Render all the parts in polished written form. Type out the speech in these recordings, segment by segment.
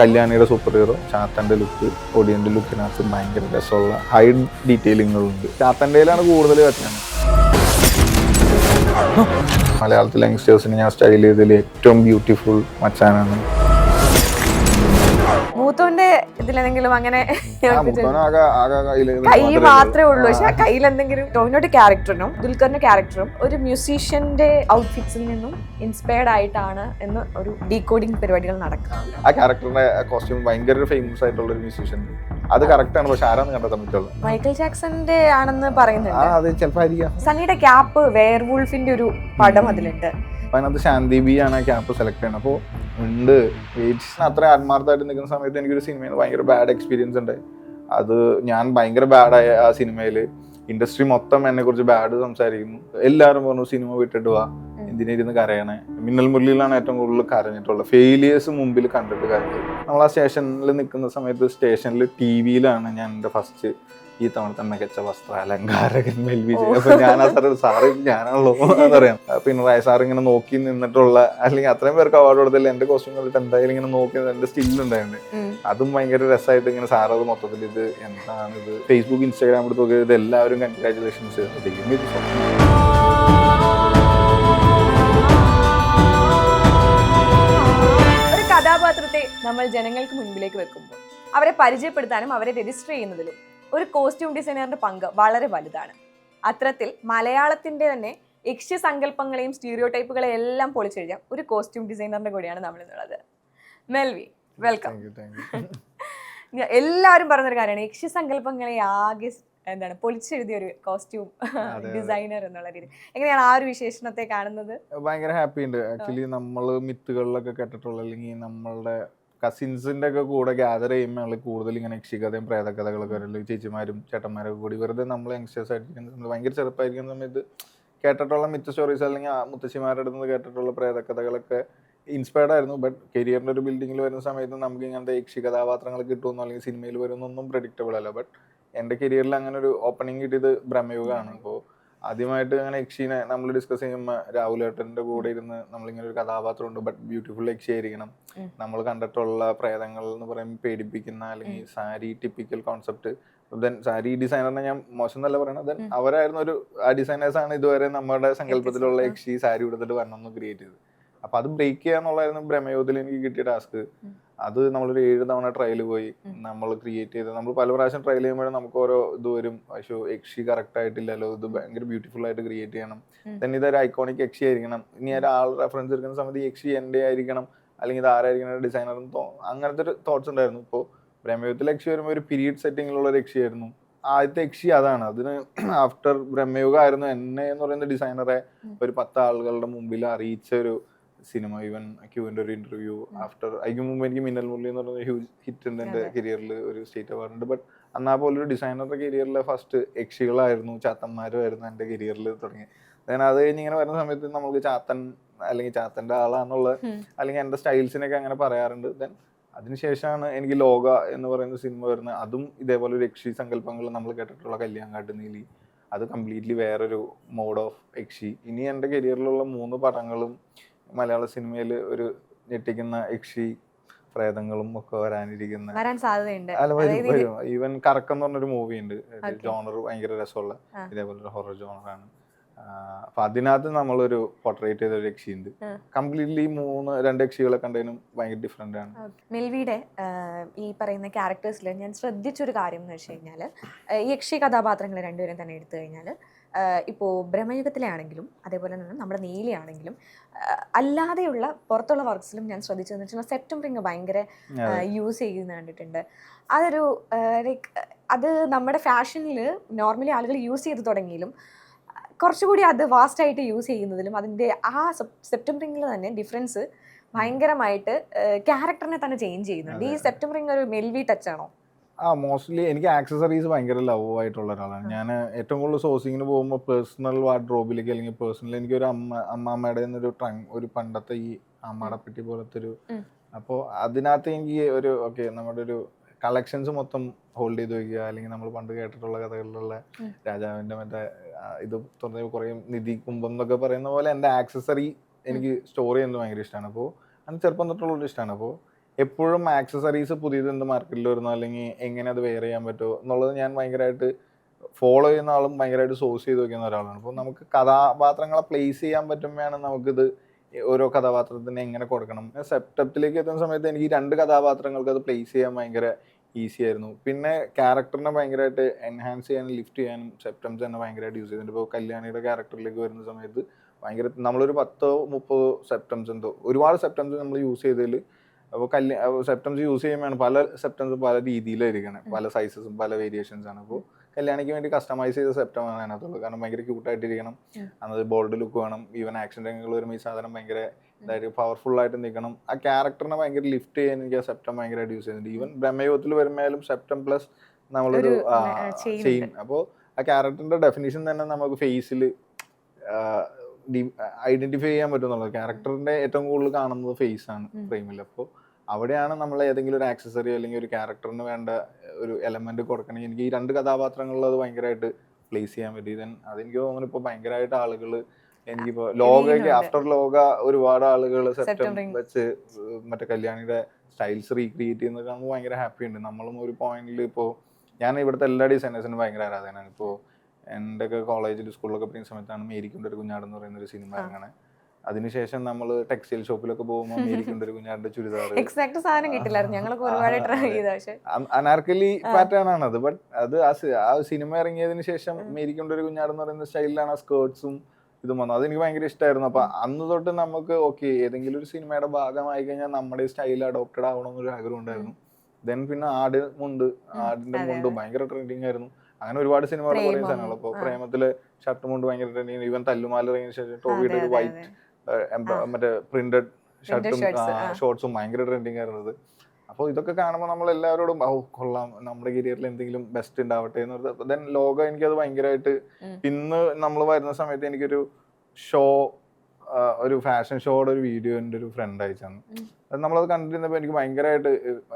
കല്യാണിയുടെ super hero ചാത്തൻ്റെ look ഒടിയൻ്റെ ലുക്കിനകത്ത് ഭയങ്കര രസമുള്ള ഹൈ ഡീറ്റെയിലിങ്ങുകളുണ്ട്. ചാത്തൻ്റെയിലാണ് കൂടുതൽ വ്യത്യാസം. മലയാളത്തിലെ യങ്സ്റ്റേഴ്സിന് ഞാൻ സ്റ്റൈൽ ചെയ്തതിൽ ഏറ്റവും ബ്യൂട്ടിഫുൾ മച്ചാനാണ്. മൂത്തോന്റെ ഇതിലെന്തെങ്കിലും അങ്ങനെ കൈ മാത്രമേ ഉള്ളൂ, പക്ഷെ ആ കയ്യിൽ എന്തെങ്കിലും ടോവിനോയുടെ ക്യാരക്ടറിനും ദുൽഖറിന്റെ ക്യാരക്ടറും ഒരു മ്യൂസീഷ്യന്റെ ഔട്ട്ഫിറ്റ്സിൽ നിന്നും ഇൻസ്പയർഡ് ആയിട്ടാണ് എന്ന് ഒരു ഡീകോഡിംഗ് പരിപാടികൾ നടക്കുന്നത്. ആ ക്യാരക്ടറിന്റെ കോസ്റ്റ്യൂം ഭയങ്കര ഫേമസ് ആയിട്ടുള്ള ഒരു മ്യൂസീഷ്യൻ, അത് കറക്റ്റ് ആണ്. പക്ഷെ ആരാന്ന് കണ്ടെത്താൻ പറ്റുള്ളൂ. മൈക്കിൾ ജാക്സന്റെ ആണെന്ന് പറയുന്നുണ്ട്. അത് ചിലപ്പോൾ സണ്ണിയുടെ ക്യാപ്പ് വെയർവൂൾഫിന്റെ ഒരു പടം അതിലുണ്ട്. അപ്പൊ അതിനകത്ത് ശാന്തി ബി ആണ് ക്യാപ്പ് സെലക്ട് ചെയ്യണം. അപ്പോൾ ഉണ്ട് അത്ര ആത്മാർത്ഥമായിട്ട് നിൽക്കുന്ന സമയത്ത് എനിക്കൊരു സിനിമയിൽ ഭയങ്കര ബാഡ് എക്സ്പീരിയൻസ് ഉണ്ട്. അത് ഞാൻ ഭയങ്കര ബാഡായ ആ സിനിമയിൽ ഇൻഡസ്ട്രി മൊത്തം എന്നെ കുറിച്ച് ബാഡ് സംസാരിക്കുന്നു. എല്ലാവരും പറഞ്ഞു സിനിമ വിട്ടിട്ട് വാ, എന്തിനിരുന്ന് കരയണേ. മിന്നൽ മുരളിയിലാണ് ഏറ്റവും കൂടുതൽ കരഞ്ഞിട്ടുള്ളത്. ഫെയിലിയേഴ്സ് മുമ്പിൽ കണ്ടിട്ട് കരഞ്ഞത്. നമ്മൾ ആ സ്റ്റേഷനിൽ നിൽക്കുന്ന സമയത്ത് സ്റ്റേഷനിൽ TV-യിലാണ് ഞാൻ എൻ്റെ ഫസ്റ്റ് ഈ തവണത്തെ മികച്ച വസ്ത്ര അലങ്കാരകൻ മെൽവിജയ്. അപ്പൊ ഞാൻ ആ സാറ് ഞാനാണല്ലോ എന്നറിയാം. പിണറായി സാർ ഇങ്ങനെ നോക്കി നിന്നിട്ടുള്ള, അല്ലെങ്കിൽ അത്രയും പേർക്ക് അവാർഡ് കൊടുത്തില്ല, എന്റെ കോസ്റ്റ്യൂം കണ്ടിട്ട് എന്തായാലും ഇങ്ങനെ നോക്കി എന്റെ സ്റ്റില്ലുണ്ടായിരുന്നു. അതും ഭയങ്കര രസമായിട്ട് ഇങ്ങനെ സാർ അത് മൊത്തത്തിൽ ഇത് എന്താണ് ഇത് ഫേസ്ബുക്ക് ഇൻസ്റ്റാഗ്രാം എടുത്ത് നോക്കി ഇത് എല്ലാവരും കൺഗ്രാറ്റുലേഷൻസ്. ഒരു കഥാപാത്രത്തെ നമ്മൾ ജനങ്ങൾക്ക് മുൻപിലേക്ക് വെക്കുമ്പോൾ അവരെ പരിചയപ്പെടുത്താനും അവരെ രജിസ്റ്റർ ചെയ്യുന്നതിലും ഒരു കോസ്റ്റ്യൂം ഡിസൈനറിന്റെ പങ്ക് വളരെ വലുതാണ്. അത്തരത്തിൽ മലയാളത്തിന്റെ തന്നെ യക്ഷ്യ സങ്കല്പങ്ങളെയും സ്റ്റീരിയോ ടൈപ്പുകളെയും എല്ലാം പൊളിച്ചെഴുതിയ ഒരു കോസ്റ്റ്യൂം ഡിസൈനറിന്റെ കൂടെയാണ് നമ്മൾ ഇന്നുള്ളത്. Melvy, welcome. എല്ലാവരും പറഞ്ഞൊരു കാര്യമാണ് യക്ഷ്യ സങ്കല്പങ്ങളെ ആകെ പൊളിച്ചെഴുതിയ ഒരു കോസ്റ്റ്യൂം ഡിസൈനർ എന്നുള്ള രീതി. എങ്ങനെയാണ് ആ ഒരു വിശേഷണത്തെ കാണുന്നത്? ഭയങ്കര ഹാപ്പി ഉണ്ട്. ആക്ച്വലി നമ്മൾ മിത്തുകളിലൊക്കെ കേട്ടിട്ടുള്ള, അല്ലെങ്കിൽ നമ്മളുടെ കസിൻസിന്റെ ഒക്കെ കൂടെ ഗ്യാദർ ചെയ്യുമ്പോൾ കൂടുതൽ ഇങ്ങനെ യക്ഷികഥയും പ്രേതകഥകളൊക്കെ വരല്ലോ. ചേച്ചിമാരും ചേട്ടന്മാരൊക്കെ കൂടി വെറുതെ നമ്മൾ യങ്സ്റ്റേഴ്സ് ആയിരിക്കുന്ന ഭയങ്കര ചെറുപ്പമായിരിക്കുന്ന സമയത്ത് കേട്ടിട്ടുള്ള മിത്ത് സ്റ്റോറീസ്, അല്ലെങ്കിൽ മുത്തശ്ശിമാരുടെ അടുത്ത് നിന്ന് കേട്ടിട്ടുള്ള പ്രേതകഥകളൊക്കെ ഇൻസ്പയർഡ് ആയിരുന്നു. ബട്ട് കരിയറിന്റെ ഒരു ബിൽഡിങ്ങിൽ വരുന്ന സമയത്ത് നമുക്ക് ഇങ്ങനത്തെ യക്ഷി കഥാപാത്രങ്ങൾ കിട്ടുമെന്നോ അല്ലെങ്കിൽ സിനിമയിൽ വരുന്നൊന്നും പ്രഡിക്റ്റബിൾ അല്ല. ബട്ട് എൻ്റെ കരിയറിൽ അങ്ങനെ ഒരു ഓപ്പണിംഗ് കിട്ടിയത് ബ്രഹ്മയുഗമാണ്. അപ്പോൾ ആദ്യമായിട്ട് അങ്ങനെ യക്ഷീനെ നമ്മൾ ഡിസ്കസ് ചെയ്യുമ്പോൾ രാഹുലേട്ടൻ്റെ കൂടെ ഇരുന്ന് നമ്മളിങ്ങനെ ഒരു കഥാപാത്രമുണ്ട്, ബട്ട് ബ്യൂട്ടിഫുൾ യക്ഷി ആയിരിക്കണം. നമ്മൾ കണ്ടിട്ടുള്ള പ്രേതങ്ങൾ എന്ന് പറയുമ്പോൾ പേടിപ്പിക്കുന്ന, അല്ലെങ്കിൽ sari typical concept. Then sari ഡിസൈനറിനെ ഞാൻ മോശം എന്നല്ല പറയണത്, ദെൻ അവരായിരുന്നു ആ ഡിസൈനേഴ്സ് ആണ് ഇതുവരെ നമ്മുടെ സങ്കല്പത്തിലുള്ള യക്ഷി സാരി ഉടുത്തിട്ട് വരണമെന്ന് ക്രിയേറ്റ് ചെയ്ത്. അപ്പൊ അത് ബ്രേക്ക് ചെയ്യാന്നുള്ളായിരുന്നു ബ്രഹ്മയുഗത്തിൽ എനിക്ക് കിട്ടിയ ടാസ്ക്. അത് നമ്മളൊരു 7 തവണ ട്രയൽ പോയി നമ്മൾ ക്രിയേറ്റ് ചെയ്ത്, നമ്മൾ പല പ്രാവശ്യം ട്രയൽ ചെയ്യുമ്പോഴും നമുക്ക് ഓരോ ഇത് വരും. പക്ഷേ യക്ഷി കറക്റ്റ് ആയിട്ടില്ലല്ലോ, ഇത് ഭയങ്കര ബ്യൂട്ടിഫുൾ ആയിട്ട് ക്രിയേറ്റ് ചെയ്യണം, ദെൻ ഇതൊരു ഐക്കോണിക് യക്ഷി ആയിരിക്കണം, ഇനി ഒരാൾ റെഫറൻസ് എടുക്കുന്ന സമയത്ത് യക്ഷി എൻ്റെ ആയിരിക്കണം, അല്ലെങ്കിൽ ഇത് ആരായിരിക്കണം ഡിസൈനർ, അങ്ങനത്തെ ഒരു തോട്ട്സ് ഉണ്ടായിരുന്നു. ഇപ്പോൾ ബ്രഹ്മയുഗത്തിൽ യക്ഷി വരുമ്പോൾ ഒരു പീരീഡ് സെറ്റിങ്ങിലുള്ള ഒരു യക്ഷിയായിരുന്നു. ആദ്യത്തെ യക്ഷി അതാണ്. അതിന് ആഫ്റ്റർ ബ്രഹ്മയുഗം ആയിരുന്നു എന്നെ എന്ന് പറയുന്ന ഡിസൈനറെ ഒരു 10 ആളുകളുടെ മുമ്പിൽ അറിയിച്ച ഒരു സിനിമ. ഈവൻ ക്യൂവിൻ്റെ ഒരു ഇന്റർവ്യൂ ആഫ്റ്റർ അതിന് മുമ്പ് എനിക്ക് മിന്നൽ മുരളി എന്ന് പറയുന്ന ഹ്യൂജ് ഹിറ്റ് ഉണ്ട് എൻ്റെ കരിയറിൽ, ഒരു സ്റ്റേറ്റ് അവാർഡ് ഉണ്ട്. ബട്ട് എന്നാ പോലെ ഒരു ഡിസൈനറുടെ കരിയറിലെ ഫസ്റ്റ് യക്ഷികളായിരുന്നു, ചാത്തന്മാരുമായിരുന്നു എൻ്റെ കരിയറിൽ തുടങ്ങി. ഞാൻ അത് കഴിഞ്ഞ് ഇങ്ങനെ വരുന്ന സമയത്ത് നമുക്ക് ചാത്തൻ അല്ലെങ്കിൽ ചാത്തൻ്റെ ആളാന്നുള്ള, അല്ലെങ്കിൽ എൻ്റെ സ്റ്റൈൽസിനൊക്കെ അങ്ങനെ പറയാറുണ്ട്. ദെൻ അതിനുശേഷമാണ് എനിക്ക് ലോക എന്ന് പറയുന്ന സിനിമ വരുന്നത്. അതും ഇതേപോലെ ഒരു യക്ഷി സങ്കല്പങ്ങൾ നമ്മൾ കേട്ടിട്ടുള്ള കല്യാങ്കാട്ട് നീലി, അത് കംപ്ലീറ്റ്ലി വേറൊരു മോഡ് ഓഫ് യക്ഷി. ഇനി എൻ്റെ കരിയറിലുള്ള 3 പടങ്ങളും മലയാള സിനിമയിൽ ഒരു ഞെട്ടിക്കുന്ന യക്ഷി പ്രേതങ്ങളും ഒക്കെ വരാൻ സാധ്യതയുണ്ട്. വരും. ഈവൻ കറക്കം എന്ന് പറഞ്ഞൊരു മൂവി ഉണ്ട്, ജോണർ ഭയങ്കര രസമുള്ള ഇതേപോലെ ഒരു ഹൊറർ ജോണറാണ്. അപ്പൊ അതിനകത്ത് നമ്മളൊരു പോർട്രേറ്റ് ചെയ്ത ഒരു യക്ഷിയുണ്ട്. കംപ്ലീറ്റ്ലി 2 യക്ഷികളെ കണ്ടതിനും ഭയങ്കര ഡിഫറെന്റ് ആണ്. മെൽവിയുടെ ഈ പറയുന്ന ക്യാരക്ടേഴ്സിൽ ഞാൻ ശ്രദ്ധിച്ചൊരു കാര്യം എന്ന് വെച്ച് കഴിഞ്ഞാൽ, യക്ഷി കഥാപാത്രങ്ങൾ രണ്ടുപേരും തന്നെ എടുത്തു കഴിഞ്ഞാൽ, ഇപ്പോൾ ബ്രഹ്മയുഗത്തിലെ ആണെങ്കിലും അതേപോലെ തന്നെ നമ്മുടെ നീലിയാണെങ്കിലും അല്ലാതെയുള്ള പുറത്തുള്ള വർക്ക്സിലും ഞാൻ ശ്രദ്ധിച്ചതെന്ന് വെച്ചാൽ സെപ്റ്റംബറിങ് ഭയങ്കര യൂസ് ചെയ്യുന്ന കണ്ടിട്ടുണ്ട്. അതൊരു ലൈക്ക് അത് നമ്മുടെ ഫാഷനിൽ നോർമലി ആളുകൾ യൂസ് ചെയ്ത് തുടങ്ങിയാലും കുറച്ചുകൂടി അത് വാസ്റ്റായിട്ട് യൂസ് ചെയ്യുന്നതിലും അതിൻ്റെ ആ സെപ്റ്റംബറിങ്ങിൽ തന്നെ ഡിഫറൻസ് ഭയങ്കരമായിട്ട് ക്യാരക്ടറിനെ തന്നെ ചേഞ്ച് ചെയ്യുന്നുണ്ട്. ഈ സെപ്റ്റംബറിങ് ഒരു മെൽവി ടച്ച് ആണോ? മോസ്റ്റ്ലി എനിക്ക് ആക്സസറീസ് ഭയങ്കര ലവ് ആയിട്ടുള്ള ഒരാളാണ് ഞാൻ. ഏറ്റവും കൂടുതൽ സോഴ്സിങ്ങിന് പോകുമ്പോൾ പേഴ്സണൽ വാർഡ്രോബിലേക്ക്, അല്ലെങ്കിൽ പേഴ്സണൽ എനിക്കൊരു അമ്മാമ്മയുടെ ഒരു പണ്ടത്തെ ഈ അമ്മാടപ്പെട്ടി പോലത്തെ ഒരു, അപ്പോൾ അതിനകത്ത് എനിക്ക് ഒരു നമ്മുടെ ഒരു കളക്ഷൻസ് മൊത്തം ഹോൾഡ് ചെയ്ത് വയ്ക്കുക, അല്ലെങ്കിൽ നമ്മൾ പണ്ട് കേട്ടിട്ടുള്ള കഥകളിലുള്ള രാജാവിൻ്റെ മറ്റേ ഇത് തുറന്ന കുറേ നിധി കുംഭം എന്നൊക്കെ പറയുന്ന പോലെ എൻ്റെ ആക്സസറി എനിക്ക് സ്റ്റോർ ചെയ്യുന്നത് ഭയങ്കര ഇഷ്ടമാണ്. അപ്പോൾ അത് ചെറുപ്പം തൊട്ടുള്ളൊരു ഇഷ്ടമാണ്. അപ്പോൾ എപ്പോഴും ആക്സസറീസ് പുതിയത് എന്ത് മാർക്കറ്റിൽ വരുന്നു അല്ലെങ്കിൽ എങ്ങനെ അത് വെയർ ചെയ്യാൻ പറ്റുമോ എന്നുള്ളത് ഞാൻ ഭയങ്കരമായിട്ട് ഫോളോ ചെയ്യുന്ന ആളും ഭയങ്കരമായിട്ട് സോഴ്സ് ചെയ്ത് വെക്കുന്ന ഒരാളാണ്. അപ്പോൾ നമുക്ക് കഥാപാത്രങ്ങളെ പ്ലേസ് ചെയ്യാൻ പറ്റുമ്പോഴാണ് നമുക്കിത് ഓരോ കഥാപാത്രത്തിന് എങ്ങനെ കൊടുക്കണം. സെപ്റ്റത്തിലേക്ക് എത്തുന്ന സമയത്ത് എനിക്ക് 2 കഥാപാത്രങ്ങൾക്ക് അത് പ്ലേസ് ചെയ്യാൻ ഭയങ്കര ഈസി ആയിരുന്നു. പിന്നെ ക്യാരക്ടറിനെ ഭയങ്കരമായിട്ട് എൻഹാൻസ് ചെയ്യാനും ലിഫ്റ്റ് ചെയ്യാനും സെപ്റ്റംസ് തന്നെ ഭയങ്കരമായിട്ട് യൂസ് ചെയ്തിട്ടുണ്ട്. ഇപ്പോൾ കല്യാണിയുടെ ക്യാരക്ടറിലേക്ക് വരുന്ന സമയത്ത് ഭയങ്കര നമ്മളൊരു 10-30 സെപ്റ്റംസ് എന്തോ ഒരുപാട് സെപ്റ്റംസ് നമ്മൾ യൂസ് ചെയ്തതിൽ, അപ്പോൾ സെപ്റ്റംസ് യൂസ് ചെയ്യുമ്പോഴാണ് പല സെപ്റ്റംസും പല രീതിയിലായിരിക്കണം, പല സൈസസും പല വേരിയേഷൻസ് ആണ്. അപ്പോൾ കല്യാണിക്ക് വേണ്ടി കസ്റ്റമൈസ് ചെയ്ത സെപ്റ്റമാണ് അതിനകത്തുള്ളത്. കാരണം ഭയങ്കര ക്യൂട്ടായിട്ടിരിക്കണം, അന്നത് ബോൾഡ് ലുക്ക് വേണം, ഈവൻ ആക്ഷൻ രംഗങ്ങൾ വരുമ്പോൾ ഈ സാധനം ഭയങ്കര ഇതായിട്ട് പവർഫുൾ ആയിട്ട് നിൽക്കണം. ആ ക്യാരക്ടറിനെ ഭയങ്കര ലിഫ്റ്റ് ചെയ്യാൻ എനിക്ക് ആ സെപ്റ്റം ഭയങ്കരമായിട്ട് യൂസ് ചെയ്യുന്നുണ്ട്. ഈവൻ ബ്രഹ്മയുഗത്തിൽ വരുമ്പോഴും സെപ്റ്റം പ്ലസ് നമ്മളൊരു ചെയിൻ. അപ്പോൾ ആ ക്യാരക്ടറിന്റെ ഡെഫിനിഷൻ തന്നെ നമുക്ക് ഫേസിൽ ഐഡന്റിഫൈ ചെയ്യാൻ പറ്റുന്നുള്ളത്. ക്യാരക്ടറിന്റെ ഏറ്റവും കൂടുതൽ കാണുന്നത് ഫേസ് ആണ് ഫ്രെയിമിൽ. അപ്പോൾ അവിടെയാണ് നമ്മൾ ഏതെങ്കിലും ഒരു ആക്സസറി അല്ലെങ്കിൽ ഒരു ക്യാരക്ടറിന് വേണ്ട ഒരു എലമെന്റ് കൊടുക്കണമെങ്കിൽ എനിക്ക് ഈ 2 കഥാപാത്രങ്ങളിൽ അത് ഭയങ്കരമായിട്ട് പ്ലേസ് ചെയ്യാൻ പറ്റി. അതെനിക്ക് തോന്നുന്നു ഇപ്പോൾ ഭയങ്കരമായിട്ട് ആളുകൾ എനിക്കിപ്പോൾ ലോകയ്ക്ക് ആഫ്റ്റർ ലോക ഒരുപാട് ആളുകൾ സെപ്റ്റം വെച്ച് മറ്റേ കല്യാണിയുടെ സ്റ്റൈൽസ് റീക്രിയേറ്റ് ചെയ്യുന്നത് കാണുമ്പോൾ ഭയങ്കര ഹാപ്പി ഉണ്ട്. നമ്മളും ഒരു പോയിന്റിൽ ഇപ്പോൾ ഞാൻ ഇവിടുത്തെ എല്ലാ ഡിസൈനേഴ്സിനും ഭയങ്കര ആരാധനയാണ്. ഇപ്പോൾ എൻ്റെ ഒക്കെ കോളേജിൽ സ്കൂളിലൊക്കെ പഠിക്കുന്ന സമയത്താണ് മേരിക്കുണ്ട് ഒരു കുഞ്ഞാട് എന്ന് പറയുന്ന ഒരു സിനിമ ഇറങ്ങണേ. അതിനുശേഷം നമ്മൾ ടെക്സ്റ്റൈൽ ഷോപ്പിലൊക്കെ പോകുമ്പോൾ മേരിക്കുണ്ട് ഒരു കുഞ്ഞാടിന്റെ ചുരിദാർ എക്സാക്ട് സാധനം കിട്ടില്ലായിരുന്നു, ഞങ്ങളൊക്കെ ഒരുപാട് ട്രൈ ചെയ്തു. പക്ഷേ അനാർക്കലി പാറ്റേൺ ആണ് അത്. ബട്ട് അത് ആ സിനിമ ഇറങ്ങിയതിന് ശേഷം മേരിക്കുണ്ട് ഒരു കുഞ്ഞാട് എന്ന് പറയുന്ന സ്റ്റൈലിലാണ് ആ സ്കേർട്സും ഇതും വന്നത്. അതെനിക്ക് ഭയങ്കര ഇഷ്ടമായിരുന്നു. അപ്പൊ അന്ന് തൊട്ട് നമുക്ക് ഓക്കെ ഏതെങ്കിലും ഒരു സിനിമയുടെ ഭാഗമായി കഴിഞ്ഞാൽ നമ്മുടെ സ്റ്റൈൽ അഡോപ്റ്റഡ് ആവണമെന്നൊരു ആഗ്രഹം ഉണ്ടായിരുന്നു. ദെൻ പിന്നെ ആടിന്റെ മുണ്ട് ഭയങ്കര ട്രെൻഡിങ് ആയിരുന്നു. അങ്ങനെ ഒരുപാട് സിനിമകൾ പറയുന്ന സാധനങ്ങൾ. ഇപ്പോൾ പ്രേമത്തില് ഷർട്ട് മുണ്ട് ഭയങ്കര ട്രെൻഡിങ്. ഈവൻ തല്ലുമാല ഇറങ്ങിയ ശേഷം ടോബിയുടെ ഒരു വൈറ്റ് മറ്റേ പ്രിന്റഡ് ഷർട്ടും ഷോർട്സും ഭയങ്കര ട്രെൻഡിങ് ആയിരുന്നത്. അപ്പോൾ ഇതൊക്കെ കാണുമ്പോൾ നമ്മൾ എല്ലാവരോടും കൊള്ളാം, നമ്മുടെ കരിയറിൽ എന്തെങ്കിലും ബെസ്റ്റ് ഉണ്ടാവട്ടെ എന്ന് പറഞ്ഞത്. ദെൻ ലോക എനിക്കത് ഭയങ്കരമായിട്ട് ഇന്ന് നമ്മൾ വരുന്ന സമയത്ത് എനിക്കൊരു ഒരു ഫാഷൻ ഷോയുടെ ഒരു വീഡിയോ എൻ്റെ ഒരു ഫ്രണ്ട് അയച്ചാണ്. അത് നമ്മളത് കണ്ടിരുന്നപ്പോൾ എനിക്ക് ഭയങ്കരമായിട്ട്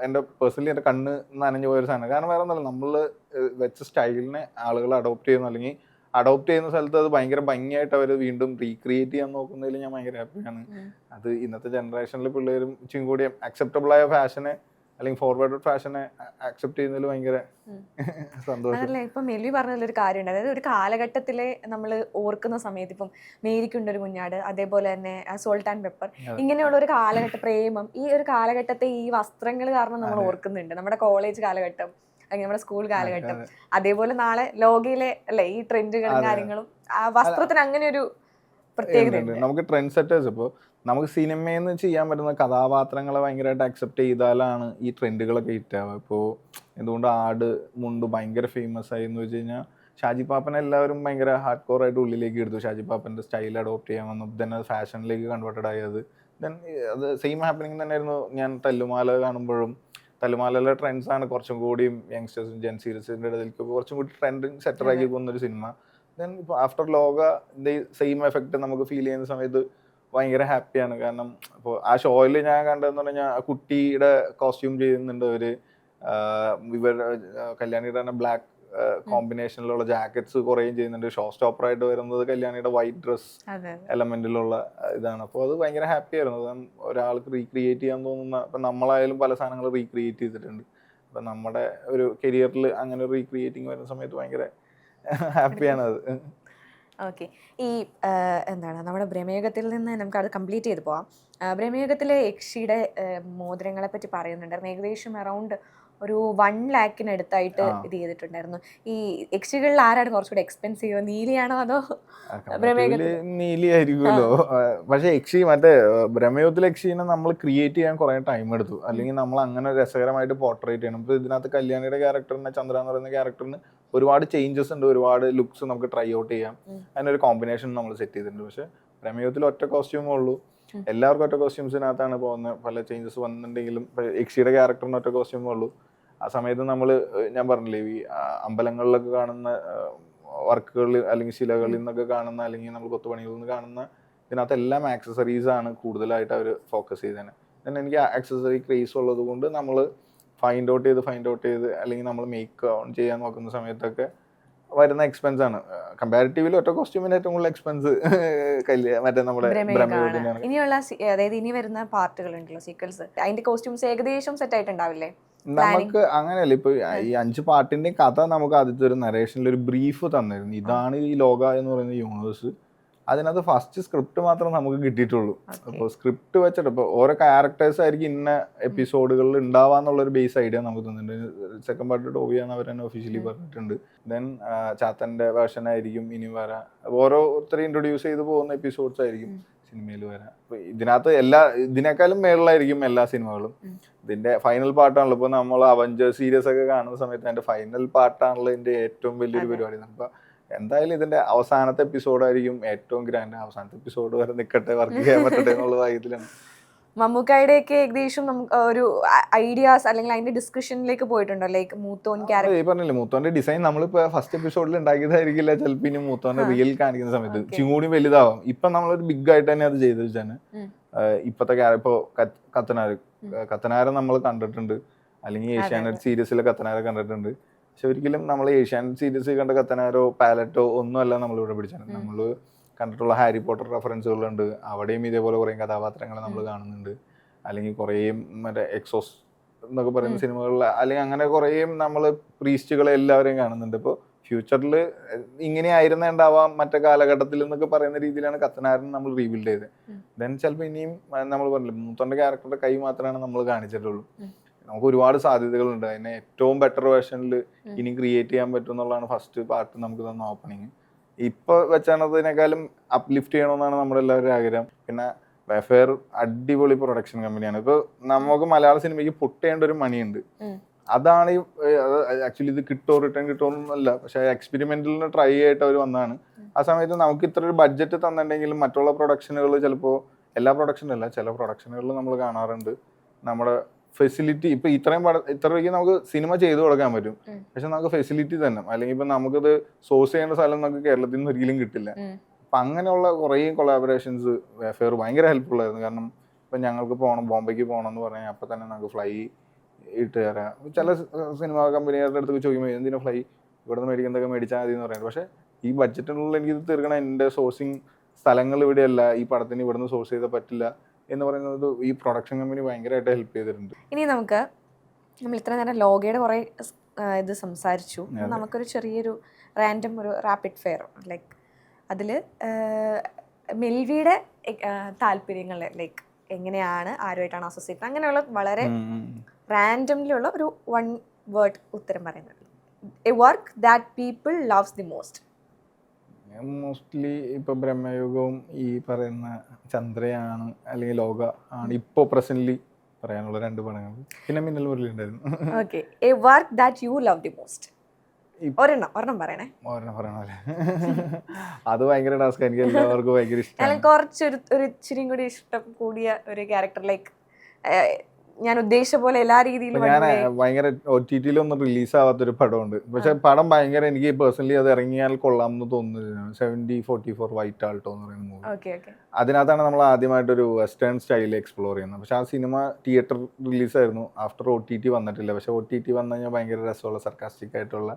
എൻ്റെ പേഴ്സണലി എൻ്റെ കണ്ണ് നനഞ്ഞു പോയൊരു സാധനം. കാരണം വേറെ ഒന്നുമല്ല, നമ്മൾ വെച്ച സ്റ്റൈലിനെ ആളുകൾ അഡോപ്റ്റ് ചെയ്യുന്നു, അല്ലെങ്കിൽ അഡോപ്റ്റ് ചെയ്യുന്ന സ്ഥലത്ത് അത് ഭയങ്കര ഭംഗിയായിട്ട് അവർ വീണ്ടും റീക്രിയേറ്റ് ചെയ്യാൻ നോക്കുന്നതിൽ ഞാൻ ഭയങ്കര ഹാപ്പിയാണ്. അത് ഇന്നത്തെ ജനറേഷനിലെ പിള്ളേരും ഇച്ചിരി കൂടി അക്സെപ്റ്റബിൾ ആയ ഫാഷനെ അല്ലെങ്കിൽ ഫോർവേഡ് ഫാഷനെ അക്സെപ്റ്റ് ചെയ്യുന്നതിൽ ഭയങ്കര സന്തോഷം. അതല്ലേ ഇപ്പൊ മെല്ലി പറഞ്ഞതിലൊരു കാര്യമുണ്ട്. അതായത് ഒരു കാലഘട്ടത്തിലെ നമ്മൾ ഓർക്കുന്ന സമയത്ത് ഇപ്പം മേരിക്കുണ്ട് ഒരു കുഞ്ഞാട്, അതേപോലെ തന്നെ സോൾട്ട് ആൻഡ് പെപ്പർ, ഇങ്ങനെയുള്ള ഒരു കാലഘട്ട പ്രേമം, ഈ ഒരു കാലഘട്ടത്തെ ഈ വസ്ത്രങ്ങൾ കാരണം നമ്മൾ ഓർക്കുന്നുണ്ട്. നമ്മുടെ കോളേജ് കാലഘട്ടം അല്ലെങ്കിൽ നമ്മുടെ സ്കൂൾ കാലഘട്ടം, അതേപോലെ നാളെ ലോകയിലെ അല്ലെ ഈ ട്രെൻഡുകളും കാര്യങ്ങളും ആ വസ്ത്രത്തിന് അങ്ങനെ ഒരു പ്രത്യേകത. നമുക്ക് ട്രെൻഡ് സെറ്റേഴ്സ് ഇപ്പോൾ നമുക്ക് സിനിമയിൽ നിന്ന് ചെയ്യാൻ പറ്റുന്ന കഥാപാത്രങ്ങളെ ഭയങ്കരമായിട്ട് അക്സെപ്റ്റ് ചെയ്താലാണ് ഈ ട്രെൻഡുകളൊക്കെ ഹിറ്റാവുക. ഇപ്പോൾ എന്തുകൊണ്ട് ആട് മുണ്ട് ഭയങ്കര ഫേമസ് ആയി എന്ന് വെച്ച് കഴിഞ്ഞാൽ ഷാജി പാപ്പനെ എല്ലാവരും ഭയങ്കര ഹാർഡ് കോർ ആയിട്ട് ഉള്ളിലേക്ക് എടുത്തു. ഷാജി പാപ്പൻ്റെ സ്റ്റൈൽ അഡോപ്റ്റ് ചെയ്യാൻ വന്നു. ദെൻ അത് ഫാഷനിലേക്ക് കൺവേർട്ടഡ് ആയത്. ദെൻ അത് സെയിം ഹാപ്പനിങ് തന്നെയായിരുന്നു ഞാൻ തല്ലുമാല കാണുമ്പോഴും. തല്ലുമാലയിലെ ട്രെൻഡ്സാണ് കുറച്ചും കൂടിയും യങ്സ്റ്റേഴ്സും ജെൻ സീരീസിൻ്റെ ഇടയിലേക്ക് കുറച്ചും കൂടി ട്രെൻഡിങ് സെറ്ററാക്കി പോകുന്നൊരു സിനിമ. ദെൻ ഇപ്പോൾ ആഫ്റ്റർ ലോക സെയിം എഫക്റ്റ് നമുക്ക് ഫീൽ ചെയ്യുന്ന സമയത്ത് ഭയങ്കര ഹാപ്പിയാണ്. കാരണം ഇപ്പോൾ ആ ഷോയിൽ ഞാൻ കണ്ടതെന്ന് പറഞ്ഞാൽ ആ കുട്ടിയുടെ കോസ്റ്റ്യൂം ചെയ്യുന്നുണ്ട് അവർ. കല്യാണിയുടെ തന്നെ ബ്ലാക്ക് കോമ്പിനേഷനിലുള്ള ജാക്കറ്റ്സ് കുറേയും ചെയ്യുന്നുണ്ട്. ഷോ സ്റ്റോപ്പറായിട്ട് വരുന്നത് കല്യാണിയുടെ വൈറ്റ് ഡ്രസ് എലമെന്റിലുള്ള ഇതാണ്. അപ്പോൾ അത് ഭയങ്കര ഹാപ്പി ആയിരുന്നു. ഒരാൾക്ക് റീക്രിയേറ്റ് ചെയ്യാൻ തോന്നുന്ന, ഇപ്പം നമ്മളായാലും പല സാധനങ്ങൾ റീക്രിയേറ്റ് ചെയ്തിട്ടുണ്ട്. അപ്പം നമ്മുടെ ഒരു കരിയറിൽ അങ്ങനെ റീക്രിയേറ്റിംഗ് വരുന്ന സമയത്ത് ഭയങ്കര ഹാപ്പിയാണ് അത്. ഓക്കെ, ഈ എന്താണ് നമ്മുടെ ബ്രഹ്മയുഗത്തിൽ നിന്ന് നമുക്ക് അത് കംപ്ലീറ്റ് ചെയ്ത് പോവാം. ബ്രഹ്മയുഗത്തിലെ യക്ഷിയുടെ മോതിരങ്ങളെ പറ്റി പറയുന്നുണ്ടായിരുന്നു. ഏകദേശം അറൗണ്ട് ഒരു 1 lakhനടുത്തായിട്ട് ഇത് ചെയ്തിട്ടുണ്ടായിരുന്നു. ഈ യക്ഷികളിൽ ആരാണ് കുറച്ചുകൂടി എക്സ്പെൻസീവ്, നീലിയാണോ അതോ ബ്രഹ്മയുഗത്തിൽ? നീലി ആയിരിക്കുമല്ലോ. പക്ഷെ യക്ഷി മറ്റേ ബ്രഹ്മയുഗത്തിലെ യക്ഷിനെ നമ്മൾ ക്രിയേറ്റ് ചെയ്യാൻ കുറെ ടൈം എടുത്തു. അല്ലെങ്കിൽ നമ്മൾ അങ്ങനെ രസകരമായിട്ട് പോർട്രേറ്റ് ചെയ്യണം. ഇപ്പോൾ ഇതിനകത്ത് കല്യാണിയുടെ ക്യാരക്ടറിന്, ചന്ദ്ര എന്ന് പറയുന്ന ക്യാരക്ടറിന് ഒരുപാട് ചേഞ്ചസ് ഉണ്ട്, ഒരുപാട് ലുക്സ് നമുക്ക് ട്രൈ ഔട്ട് ചെയ്യാം. അതിനൊരു കോമ്പിനേഷൻ നമ്മൾ സെറ്റ് ചെയ്തിട്ടുണ്ട്. പക്ഷെ ബ്രഹ്മയുഗത്തിൽ ഒറ്റ കോസ്റ്റ്യൂമേ ഉള്ളൂ. എല്ലാവർക്കും ഒറ്റ കോസ്റ്റ്യൂംസിനകത്താണ് പോകുന്നത്. പല ചേഞ്ചസ് വന്നിട്ടുണ്ടെങ്കിലും യക്ഷിയുടെ ക്യാരക്ടറിന് ഒറ്റ കോസ്റ്റ്യൂമേ ഉള്ളൂ. ആ സമയത്ത് നമ്മൾ, ഞാൻ പറഞ്ഞില്ലേ, ഈ അമ്പലങ്ങളിലൊക്കെ കാണുന്ന വർക്കുകളിൽ അല്ലെങ്കിൽ ശിലകളിൽ നിന്നൊക്കെ കാണുന്ന, അല്ലെങ്കിൽ നമ്മൾ കൊത്തുപണികളിൽ നിന്ന് കാണുന്ന ഇതിനകത്ത് എല്ലാം ആക്സസറീസ് ആണ് കൂടുതലായിട്ട് അവർ ഫോക്കസ് ചെയ്തത്. then എനിക്ക് ആക്സസറി ക്രേസ് ഉള്ളത് കൊണ്ട് നമ്മൾ ഫൈൻഡ് ഔട്ട് ചെയ്ത് അല്ലെങ്കിൽ നമ്മൾ മേക്ക് ഓൺ ചെയ്യാൻ നോക്കുന്ന സമയത്തൊക്കെ വരുന്ന എക്സ്പെൻസ് ആണ്. കമ്പാരിറ്റീവ്ലി ഒറ്റ കോസ്റ്റ്യൂമിന് ഏറ്റവും കൂടുതൽ എക്സ്പെൻസ് മറ്റേ നമ്മുടെ ബ്രഹ്മയുഗത്തിനാണ്. ഇനിയുള്ള അതായത് ഇനി വരുന്ന പാർട്ടുകൾ ഉണ്ടല്ലോ, സീക്വൽസ്, അതിന്റെ കോസ്റ്റ്യൂംസ് ഏകദേശം സെറ്റ് ആയിട്ടുണ്ടാവില്ലേ? നമുക്ക് അങ്ങനെയല്ല, ഇപ്പൊ ഈ 5 പാർട്ടിന്റെ കഥ നമുക്ക് ആദ്യത്തെ ഒരു നരേഷനിൽ ഒരു ബ്രീഫ് തന്നിരുന്നു. ഇതാണ് ഈ ലോക എന്ന് പറയുന്ന യൂണിവേഴ്സ്. അതിനകത്ത് ഫസ്റ്റ് സ്ക്രിപ്റ്റ് മാത്രം നമുക്ക് കിട്ടിയിട്ടുള്ളൂ. അപ്പോൾ സ്ക്രിപ്റ്റ് വെച്ചിട്ട് ഇപ്പോൾ ഓരോ ക്യാരക്ടേഴ്സ് ആയിരിക്കും ഇന്ന എപ്പിസോഡുകളിൽ ഉണ്ടാവാന്നുള്ളൊരു ബേസ് ഐഡിയ നമുക്ക് തന്നിട്ടുണ്ട്. സെക്കൻഡ് പാർട്ട് ടോവിയാന്ന് അവർ തന്നെ ഒഫീഷ്യലി പറഞ്ഞിട്ടുണ്ട്. ദെൻ ചാത്തന്റെ വേർഷൻ ആയിരിക്കും ഇനി വരാം. ഓരോരുത്തരും ഇൻട്രൊഡ്യൂസ് ചെയ്ത് പോകുന്ന എപ്പിസോഡ്സ് ആയിരിക്കും സിനിമയിൽ വരാം. അപ്പൊ ഇതിനകത്ത് ഇതിനേക്കാളും മേളിലായിരിക്കും എല്ലാ സിനിമകളും. ഇതിന്റെ ഫൈനൽ പാർട്ടാണല്ലോ ഇപ്പൊ നമ്മൾ അവഞ്ചേഴ്സ് സീരീസ് ഒക്കെ കാണുന്ന സമയത്ത് അതിന്റെ ഫൈനൽ പാർട്ടാണല്ലോ ഇതിന്റെ ഏറ്റവും വലിയൊരു പരിപാടി. അപ്പൊ എന്തായാലും ഇതിന്റെ അവസാനത്തെ എപ്പിസോഡായിരിക്കും ഏറ്റവും ഗ്രാൻഡ്. അവസാനത്തെ എപ്പിസോഡ് വരെ നിൽക്കട്ടെ, വർക്ക് ചെയ്യാൻ പറ്റട്ടെ എന്നുള്ള കാര്യത്തിലാണ്. മമ്മൂക്കായുടെയൊക്കെ ഏകദേശം നമുക്ക് ഒരു ഐഡിയാസ് അല്ലെങ്കിൽ അതിന്റെ ഡിസ്കഷനിലേക്ക് പോയിട്ടുണ്ടോ? ലൈക്ക് മൂത്തോൻ ക്യാരക്ടർ പറഞ്ഞില്ലേ, മൂത്തോന്റെ ഡിസൈൻ നമ്മളിപ്പോ ഫസ്റ്റ് എപ്പിസോഡിൽ ഉണ്ടാക്കിയതായിരിക്കില്ല ചിലപ്പോ ഇനി മൂത്തോന്റെ റിയൽ കാണിക്കുന്ന സമയത്ത് ചിങ്ങൂടി വലുതാവും. ഇപ്പൊ നമ്മളൊരു ബിഗ് ആയിട്ട് തന്നെ അത് ചെയ്തു വെച്ചാണ്. ഇപ്പത്തെ ഇപ്പൊ കത്തനാര് നമ്മൾ കണ്ടിട്ടുണ്ട്, അല്ലെങ്കിൽ ഏഷ്യാനെറ്റ് സീരീസിലെ കത്തനാരെ കണ്ടിട്ടുണ്ട്. പക്ഷെ ഒരിക്കലും നമ്മൾ ഏഷ്യാനെറ്റ് സീരീസിൽ കണ്ട കത്തനാരോ പാലറ്റോ ഒന്നുമല്ല നമ്മളിവിടെ പിടിച്ചത്. നമ്മള് കണ്ടിട്ടുള്ള ഹാരി പോട്ടർ റെഫറൻസുകളുണ്ട്, അവിടെയും ഇതേപോലെ കുറേ കഥാപാത്രങ്ങൾ നമ്മൾ കാണുന്നുണ്ട്. അല്ലെങ്കിൽ കുറേ മറ്റേ എക്സോസ് എന്നൊക്കെ പറയുന്ന സിനിമകളിൽ അല്ലെങ്കിൽ അങ്ങനെ കുറേ നമ്മൾ പ്രീസ്റ്റുകളെ എല്ലാവരെയും കാണുന്നുണ്ട്. ഇപ്പോൾ ഫ്യൂച്ചറിൽ ഇങ്ങനെ ആയിരുന്നുണ്ടാവാം മറ്റേ കാലഘട്ടത്തിൽ എന്നൊക്കെ പറയുന്ന രീതിയിലാണ് കത്തനാരൻ നമ്മൾ റീബിൽഡ് ചെയ്തത്. ദെൻ ചിലപ്പോൾ ഇനിയും നമ്മൾ പറഞ്ഞില്ല, മൂത്തോന്റെ ക്യാരക്ടറുടെ കൈ മാത്രമാണ് നമ്മൾ കാണിച്ചിട്ടുള്ളൂ. നമുക്ക് ഒരുപാട് സാധ്യതകളുണ്ട്. അതിനെ ഏറ്റവും ബെറ്റർ വേർഷനിൽ ഇനി ക്രിയേറ്റ് ചെയ്യാൻ പറ്റും എന്നുള്ളതാണ് ഫസ്റ്റ് പാർട്ട് നമുക്ക് തന്ന ഓപ്പണിങ്. ഇപ്പൊ വെച്ചാണതിനേക്കാളും അപ്ലിഫ്റ്റ് ചെയ്യണമെന്നാണ് നമ്മുടെ എല്ലാവരും ആഗ്രഹം. പിന്നെ വെഫെയർ അടിപൊളി പ്രൊഡക്ഷൻ കമ്പനിയാണ്. ഇപ്പൊ നമുക്ക് മലയാള സിനിമയ്ക്ക് പൊട്ടേണ്ട ഒരു മണിയുണ്ട്. അതാണ് ആക്ച്വലി ഇത് റിട്ടേൺ കിട്ടുമെന്നല്ല, പക്ഷെ എക്സ്പെരിമെന്റലിന് ട്രൈ ആയിട്ട് അവർ വന്നതാണ്. ആ സമയത്ത് നമുക്ക് ഇത്ര ഒരു ബഡ്ജറ്റ് തന്നിട്ടുണ്ടെങ്കിലും മറ്റുള്ള പ്രൊഡക്ഷനുകൾ ചിലപ്പോൾ, എല്ലാ പ്രൊഡക്ഷനും അല്ല, ചില പ്രൊഡക്ഷനുകളിൽ നമ്മൾ കാണാറുണ്ട് നമ്മുടെ ഫെസിലിറ്റി ഇപ്പൊ ഇത്ര രൂപയ്ക്ക് നമുക്ക് സിനിമ ചെയ്തു കൊടുക്കാൻ പറ്റും, പക്ഷെ നമുക്ക് ഫെസിലിറ്റി തന്നെ അല്ലെങ്കിൽ ഇപ്പൊ നമുക്കത് സോഴ്സ് ചെയ്യേണ്ട സ്ഥലം നമുക്ക് കേരളത്തിൽ നിന്ന് ഒരിക്കലും കിട്ടില്ല. അപ്പൊ അങ്ങനെയുള്ള കുറേ കൊളാബറേഷൻസ് വെഫെയർ ഭയങ്കര ഹെൽപ്ഫുൾ ആയിരുന്നു. കാരണം ഇപ്പൊ ഞങ്ങൾക്ക് പോകണം, ബോംബെക്ക് പോകണം എന്ന് പറഞ്ഞാൽ അപ്പൊ തന്നെ നമുക്ക് ഫ്ലൈ ഇട്ട് തരാം. ചില സിനിമാ കമ്പനികളുടെ അടുത്ത് ചോദിക്കുമ്പോൾ എന്തിനാ ഫ്ലൈ, ഇവിടെ നിന്ന് മേടിക്കുന്നതൊക്കെ മേടിച്ചാൽ മതി എന്ന് പറയുന്നത്. പക്ഷെ ഈ ബഡ്ജറ്റിനുള്ള എനിക്കിത് തീർക്കണം, എൻ്റെ സോഴ്സിങ് സ്ഥലങ്ങൾ ഇവിടെയല്ല, ഈ പടത്തിന് ഇവിടുന്ന് സോഴ്സ് ചെയ്താൽ പറ്റില്ല എന്ന് പറയുന്നത് ഈ പ്രൊഡക്ഷൻ കമ്പനി ഭയങ്കരമായിട്ട് ഹെൽപ്പ് ചെയ്തിട്ടുണ്ട്. ഇനി നമ്മൾ ഇത്ര നേരം ലോകയുടെ കുറെ ഇത് സംസാരിച്ചു. നമുക്കൊരു ചെറിയൊരു റാൻഡം ഒരു റാപ്പിഡ് ഫെയർ, ലൈക്ക് അതിൽ മെൽവിയുടെ താല്പര്യങ്ങൾ, ലൈക്ക് എങ്ങനെയാണ്, ആരുമായിട്ടാണ് അസോസിയേറ്റ്, അങ്ങനെയുള്ള വളരെ റാൻഡംലിയുള്ള ഒരു 1 വേർഡ് ഉത്തരം പറയുന്നത്. A work that people loves the most. Mostly ഇപ്പൊ ബ്രഹ്മയുഗവും ഈ പറയുന്ന ചന്ദ്രയാണ് അല്ലെങ്കിൽ ലോക ആണ് ഇപ്പോൾ പ്രസന്റ്ലി പറയാനുള്ള 2 പടങ്ങൾ. പിന്നെ മിന്നൽ മുരളി ഉണ്ടായിരുന്നു. Okay, A work that you love the most. ഒരെണ്ണം പറയണേ. പറയണല്ലേ, അത് ഭയങ്കര ടാസ്ക്. എനിക്ക് എല്ലാവർക്കും ഭയങ്കര ഇഷ്ടമാണ്. കുറച്ചൊരു ഇച്ചിരി കൂടി ഇഷ്ടം കൂടിയ ഒരു ക്യാരക്ടർ, ലൈക്ക് ഞാൻ ഉദ്ദേശിച്ച പോലെ എല്ലാ രീതിയിലും. ഞാൻ ഭയങ്കര OTT-ലൊന്നും റിലീസ് ആവാത്തൊരു പടമുണ്ട്, പക്ഷെ പടം ഭയങ്കര എനിക്ക് പേഴ്സണലി അത് ഇറങ്ങിയാൽ കൊള്ളാം എന്ന് തോന്നുന്നത് 7044 വൈറ്റ് ആൾട്ടോ എന്ന് പറയുന്ന മൂവി. അതിനകത്താണ് നമ്മൾ ആദ്യമായിട്ടൊരു വെസ്റ്റേൺ സ്റ്റൈൽ എക്സ്പ്ലോർ ചെയ്യുന്നത്. പക്ഷെ ആ സിനിമ തിയേറ്റർ റിലീസായിരുന്നു, ആഫ്റ്റർ OTT വന്നിട്ടില്ല. പക്ഷെ OTT വന്നു കഴിഞ്ഞാൽ ഭയങ്കര രസമുള്ള സർക്കാസ്റ്റിക് ആയിട്ടുള്ള,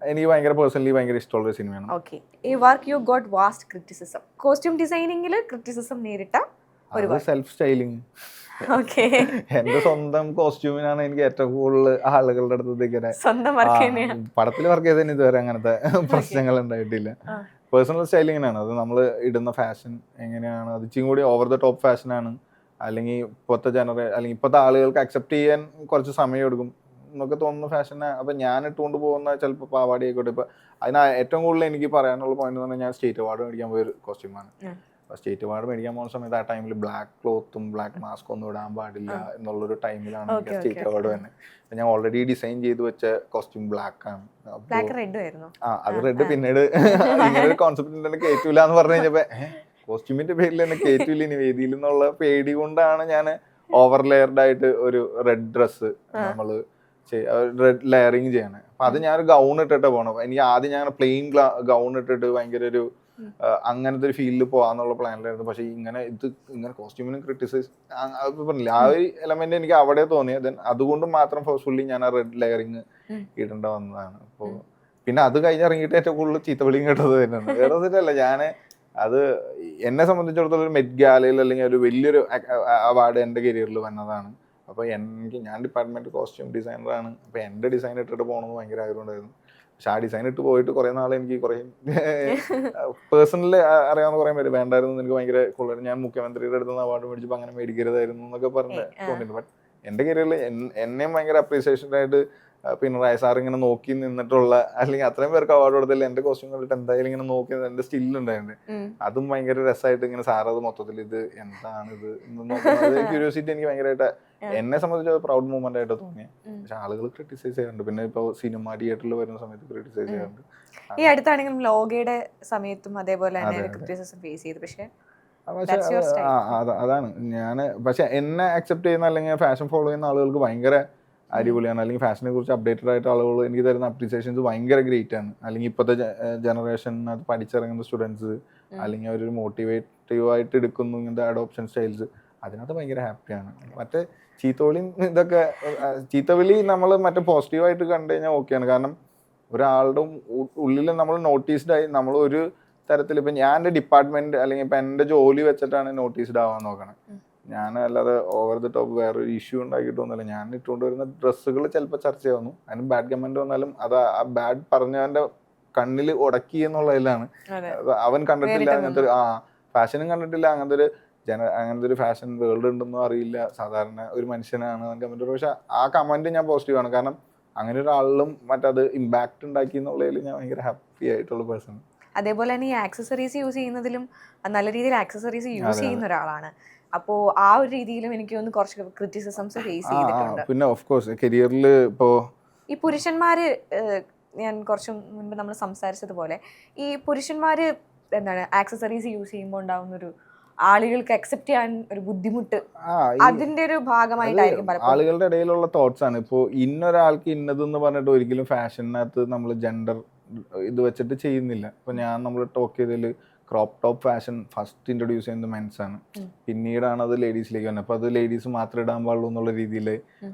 എനിക്ക് ഭയങ്കര പേഴ്സണലി ഭയങ്കര ഇഷ്ടമുള്ള ഒരു സിനിമയാണ്. ഓക്കെ, ഈ work you got vast criticism. Costume ഡിസൈനിങ്ങിൽ ക്രിറ്റിസിസം നേരിട്ട ഒരു സെൽഫ് സ്റ്റൈലിംഗ്. എന്റെ സ്വന്തം കോസ്റ്റ്യൂമിനാണ് എനിക്ക് ഏറ്റവും കൂടുതൽ ആളുകളുടെ അടുത്തേക്ക് പടത്തിൽ വർക്ക് ചെയ്തതിന് ഇതുവരെ അങ്ങനത്തെ പ്രശ്നങ്ങൾ ഉണ്ടായിട്ടില്ല. പേഴ്സണൽ സ്റ്റൈലിങ്ങിനാണ് അത്. നമ്മൾ ഇടുന്ന ഫാഷൻ എങ്ങനെയാണ്, അത് ഇച്ചിരി കൂടി ഓവർ ദ ടോപ്പ് ഫാഷനാണ്, അല്ലെങ്കിൽ ഇപ്പോഴത്തെ അല്ലെങ്കിൽ ഇപ്പോഴത്തെ ആളുകൾക്ക് അക്സെപ്റ്റ് ചെയ്യാൻ കുറച്ച് സമയം എടുക്കും എന്നൊക്കെ തോന്നുന്ന ഫാഷനെ. അപ്പം ഞാൻ ഇട്ടുകൊണ്ട് പോകുന്ന ചിലപ്പോൾ പാവാടി ആയിക്കോട്ടെ. ഇപ്പം അതിന് ഏറ്റവും കൂടുതൽ എനിക്ക് പറയാനുള്ള പോയിന്റ് എന്ന് പറഞ്ഞാൽ ഞാൻ സ്റ്റേറ്റ് അവാർഡ് മേടിക്കാൻ പോയൊരു കോസ്റ്റ്യൂമാണ്. സ്റ്റേറ്റ് അവാർഡ് മേടിക്കാൻ പോകുന്ന സമയത്ത് ആ ടൈമിൽ ബ്ലാക്ക് ക്ലോത്തും ബ്ലാക്ക് മാസ്കും ഒന്നും ഇടാൻ പാടില്ല എന്നുള്ളൊരു ടൈമിലാണ് എനിക്ക് സ്റ്റേറ്റ് അവാർഡ് തന്നെ. ഞാൻ ഓൾറെഡി ഡിസൈൻ ചെയ്ത് വെച്ച കോസ്റ്റ്യൂം ബ്ലാക്ക് ആണ്. അത് റെഡ് പിന്നീട് ഇങ്ങനെ ഒരു കോൺസെപ്റ്റ് തന്നെ കേറ്റൂല എന്ന് പറഞ്ഞു കഴിഞ്ഞപ്പോ കോസ്റ്റ്യൂമിന്റെ പേരിൽ തന്നെ കേറ്റൂല ഇനി വേദിയിൽ എന്നുള്ള പേടി കൊണ്ടാണ് ഞാൻ ഓവർ ലെയർഡ് ആയിട്ട് ഒരു റെഡ് ഡ്രസ്സ് നമ്മള് റെഡ് ലെയറിങ് ചെയ്യണേ. അപ്പൊ അത് ഞാൻ ഗൗൺ ഇട്ടിട്ട് പോകണം. എനിക്ക് ആദ്യം ഞാൻ പ്ലെയിൻ ഗൗൺ ഇട്ടിട്ട് ഭയങ്കര ഒരു അങ്ങനത്തെ ഒരു ഫീൽഡിൽ പോകാന്നുള്ള പ്ലാനിലായിരുന്നു. പക്ഷെ ഇങ്ങനെ കോസ്റ്റ്യൂമിനും ക്രിറ്റിസൈസ് പറഞ്ഞില്ല, ആ ഒരു എലമെന്റ് എനിക്ക് അവിടെ തോന്നിയത്. അതുകൊണ്ട് മാത്രം ഫോഴ്സ്ഫുള്ളി ഞാൻ ആ റെഡ് ലെയറിങ് ഇടേണ്ട വന്നതാണ്. അപ്പോൾ പിന്നെ അത് കഴിഞ്ഞിറങ്ങിയിട്ട് ഏറ്റവും കൂടുതൽ ചീത്തവിളിയും കേട്ടത് തന്നെയാണ്. വേറെ ഒന്നിട്ടല്ല, ഞാൻ അത് എന്നെ സംബന്ധിച്ചിടത്തോളം ഒരു മെറ്റ് ഗാലയിൽ അല്ലെങ്കിൽ ഒരു വലിയൊരു അവാർഡ് എൻ്റെ കരിയറിൽ വന്നതാണ്. അപ്പോൾ ഞാൻ ഡിപ്പാർട്ട്മെൻറ്റ് കോസ്റ്റ്യൂം ഡിസൈനറാണ്. അപ്പോൾ എൻ്റെ ഡിസൈൻ ഇട്ടിട്ട് പോകണമെന്ന് ഭയങ്കര ആഗ്രഹം ഉണ്ടായിരുന്നു. പക്ഷെ ആ ഡിസൈൻ ഇട്ട് പോയിട്ട് കുറേ നാൾ എനിക്ക് കുറേ പേഴ്സണലി അറിയാവുന്ന കുറേ പേര് വേണ്ടായിരുന്നു, എനിക്ക് ഭയങ്കര കൂടുതൽ ഞാൻ മുഖ്യമന്ത്രിയുടെ അടുത്ത് നിന്ന് അവാർഡ് മേടിച്ചപ്പോൾ അങ്ങനെ മേടിക്കരുതായിരുന്നു എന്നൊക്കെ പറഞ്ഞ് തോന്നിയിട്ടുണ്ട്. ബട്ട് എൻ്റെ കരിയറിൽ എന്നെയും ഭയങ്കര അപ്രീസിയേഷനായിട്ട് പിണറായി സാർ ഇങ്ങനെ നോക്കി നിന്നിട്ടുള്ള, അല്ലെങ്കിൽ അത്രയും പേർക്ക് അവാർഡ് കൊടുത്തില്ല, എൻ്റെ കോസ്റ്റ്യൂം കണ്ടിട്ട് എന്തായാലും ഇങ്ങനെ നോക്കി എൻ്റെ സ്റ്റില്ലുണ്ടായിരുന്നു. അതും ഭയങ്കര രസമായിട്ട് ഇങ്ങനെ സാർ അത് മൊത്തത്തിൽ ഇത് എന്താണിത് എന്ന് നോക്കുന്നത് ക്യൂരിയോസിറ്റി എനിക്ക് ഭയങ്കരമായിട്ട് എന്നെ സംബന്ധിച്ച് പ്രൗഡ് മൂവ്മെന്റ് ആയിട്ട് തോന്നി. പക്ഷെ ആളുകൾ ക്രിട്ടിസൈസ് ചെയ്യാറുണ്ട്. പിന്നെ ഇപ്പോൾ സിനിമ തിയേറ്ററിൽ വരുന്ന സമയത്ത് ക്രിട്ടിസൈസ് ചെയ്യാറുണ്ട്. ഈ അടുത്താണെങ്കിലും ലോഗയുടെ സമയത്തും അതേപോലെ തന്നെ ക്രിറ്റിസിസം ഫേസ് ചെയ്തു. പക്ഷേ അതാണ് ഞാൻ, പക്ഷെ എന്നെ അക്സെപ്റ്റ് ചെയ്യുന്ന അല്ലെങ്കിൽ ഫാഷൻ ഫോളോ ചെയ്യുന്ന ആളുകൾക്ക് ഭയങ്കര അടിപൊളിയാണ്. അല്ലെങ്കിൽ ഫാഷനെ കുറിച്ച് അപ്ഡേറ്റഡ് ആയിട്ട് ആളുകൾ എനിക്ക് തരുന്ന അപ്രീസിയേഷൻസ് ഭയങ്കര ഗ്രേറ്റ് ആണ്. അല്ലെങ്കിൽ ഇപ്പോഴത്തെ ജനറേഷനകത്ത് പഠിച്ചിറങ്ങുന്ന സ്റ്റുഡൻസ് അല്ലെങ്കിൽ അവരൊരു മോട്ടിവേറ്റീവായിട്ട് എടുക്കുന്നു ഇങ്ങനത്തെ അഡോപ്ഷൻ സ്റ്റൈൽസ്, അതിനകത്ത് ഭയങ്കര ഹാപ്പിയാണ്. മറ്റേ ചീത്തവിളിയും ഇതൊക്കെ, ചീത്തവിളി നമ്മൾ മറ്റേ പോസിറ്റീവായിട്ട് കണ്ടു കഴിഞ്ഞാൽ ഓക്കെയാണ്. കാരണം ഒരാളുടെ ഉള്ളിൽ നമ്മൾ നോട്ടീസ്ഡ് ആയി, നമ്മൾ ഒരു തരത്തിൽ ഇപ്പം ഞാൻ എൻ്റെ ഡിപ്പാർട്ട്മെൻറ്റ് അല്ലെങ്കിൽ ഇപ്പം എൻ്റെ ജോലി വെച്ചിട്ടാണ് നോട്ടീസ്ഡ് ആവാൻ നോക്കണം. ഞാൻ അല്ലാതെ ഓവർ ദ ടോപ്പ് വേറൊരു ഇഷ്യൂ ഉണ്ടാക്കിയിട്ടൊന്നുമില്ല. ഞാൻ ഇട്ടുകൊണ്ട് വരുന്ന ഡ്രസ്സുകൾ ചിലപ്പോൾ ചർച്ചയാവുന്നു, അതിന് ബാഡ് കമൻറ്റ് വന്നാലും അത് ആ ബാഡ് പറഞ്ഞവൻ്റെ കണ്ണിൽ ഉടക്കി എന്നുള്ളതിലാണ്. അവൻ കണ്ടിട്ടില്ല അങ്ങനത്തെ ഒരു ഫാഷനും കണ്ടിട്ടില്ല, അങ്ങനത്തെ ഒരു ഫാഷൻ വേൾഡ് ഉണ്ടെന്നും അറിയില്ല, സാധാരണ ഒരു മനുഷ്യനാണ് അവൻ കമൻറ്റ്. പക്ഷെ ആ കമൻറ്റ് ഞാൻ പോസിറ്റീവാണ്. കാരണം അങ്ങനെ ഒരാളിലും മറ്റത് ഇമ്പാക്ട് ഉണ്ടാക്കി എന്നുള്ളതിൽ ഞാൻ ഭയങ്കര ഹാപ്പി ആയിട്ടുള്ള പേഴ്സൺ. അതേപോലെ തന്നെ ഈ ആക്സസറീസ് യൂസ് ചെയ്യുന്നതിലും നല്ല രീതിയിൽ ആക്സസറീസ് യൂസ് ചെയ്യുന്ന ഒരാളാണ്. അപ്പോൾ ആ ഒരു രീതിയിലും എനിക്ക് ഒന്ന് കുറച്ച് ക്രിറ്റിസിസംസ് ഫേസ് ചെയ്തിട്ടുണ്ട്. പിന്നെ ഓഫ് കോഴ്സ് കരിയറിൽ ഇപ്പോൾ ഈ പുരുഷന്മാര്, ഞാൻ കുറച്ച് മുൻപ് നമ്മൾ സംസാരിച്ചതുപോലെ ഈ പുരുഷന്മാര് എന്താണ് ആക്സസറീസ് യൂസ് ചെയ്യുമ്പോൾ ഉണ്ടാവുന്ന ഒരു ആളുകൾക്ക് അക്സെപ്റ്റ് ചെയ്യാൻ ഒരു ബുദ്ധിമുട്ട്, അതിന്റെ ഒരു ഭാഗമായിട്ടായിരിക്കും ആളുകളുടെ ഇടയിലുള്ള തോട്ട്സ് ആണ്. ഇപ്പോൾ ഇന്നൊരാൾക്ക് ഇന്നതെന്ന് പറഞ്ഞിട്ട് ഒരിക്കലും ഫാഷനകത്ത് നമ്മൾ ജെൻഡർ ഇത് വെച്ചിട്ട് ചെയ്യുന്നില്ല. ഇപ്പോൾ നമ്മൾ ടോക്ക് ചെയ്തതിൽ crop top fashion first introduce ചെയ്യുന്നത് മെൻസ് ആണ്, പിന്നീടാണ് അത് ലേഡീസിലേക്ക് വന്നത്. അപ്പോൾ അത് ലേഡീസ് മാത്രം ഇടാൻ പാടുള്ളൂ എന്നുള്ള രീതിയിൽ,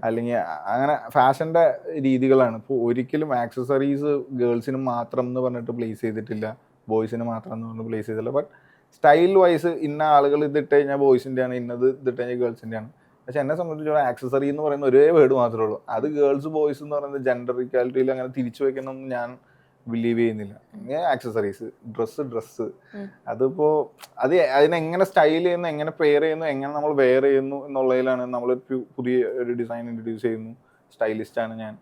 അല്ലെങ്കിൽ അങ്ങനെ ഫാഷൻ്റെ രീതികളാണ്. ഇപ്പോൾ ഒരിക്കലും ആക്സസറീസ് ഗേൾസിന് മാത്രം എന്ന് പറഞ്ഞിട്ട് പ്ലേസ് ചെയ്തിട്ടില്ല, ബോയ്സിന് മാത്രം എന്ന് പറഞ്ഞിട്ട് പ്ലേസ് ചെയ്തിട്ടില്ല. ബട്ട് സ്റ്റൈൽ വൈസ് ഇന്ന ആളുകൾ ഇതിട്ട് കഴിഞ്ഞാൽ ബോയ്സിൻ്റെ ആണ്, ഇന്നത് ഇതിട്ട് കഴിഞ്ഞാൽ ഗേൾസിൻ്റെ ആണ്. പക്ഷെ എന്നെ സംബന്ധിച്ചോളം ആക്സസറി എന്ന് പറയുന്ന ഒരേ വേർഡ് മാത്രമേ ഉള്ളൂ. അത് ഗേൾസ് ബോയ്സ് എന്ന് പറയുന്നത് ജെൻഡർ ഇക്വാലിറ്റിയിൽ അങ്ങനെ തിരിച്ചു വെക്കണമെന്ന് ഞാൻ ബിലീവ് ചെയ്യുന്നില്ല. ആക്സസറീസ്, ഡ്രസ്സ് അതിപ്പോൾ അതിനെങ്ങനെ സ്റ്റൈൽ ചെയ്യുന്നു, എങ്ങനെ പെയർ ചെയ്യുന്നു, എങ്ങനെ നമ്മൾ വെയർ ചെയ്യുന്നു എന്നുള്ളതിലാണ്. നമ്മൾ പുതിയ ഒരു ഡിസൈൻ ഇൻട്രൊഡ്യൂസ് ചെയ്യുന്നു, സ്റ്റൈലിസ്റ്റാണ് ഞാൻ,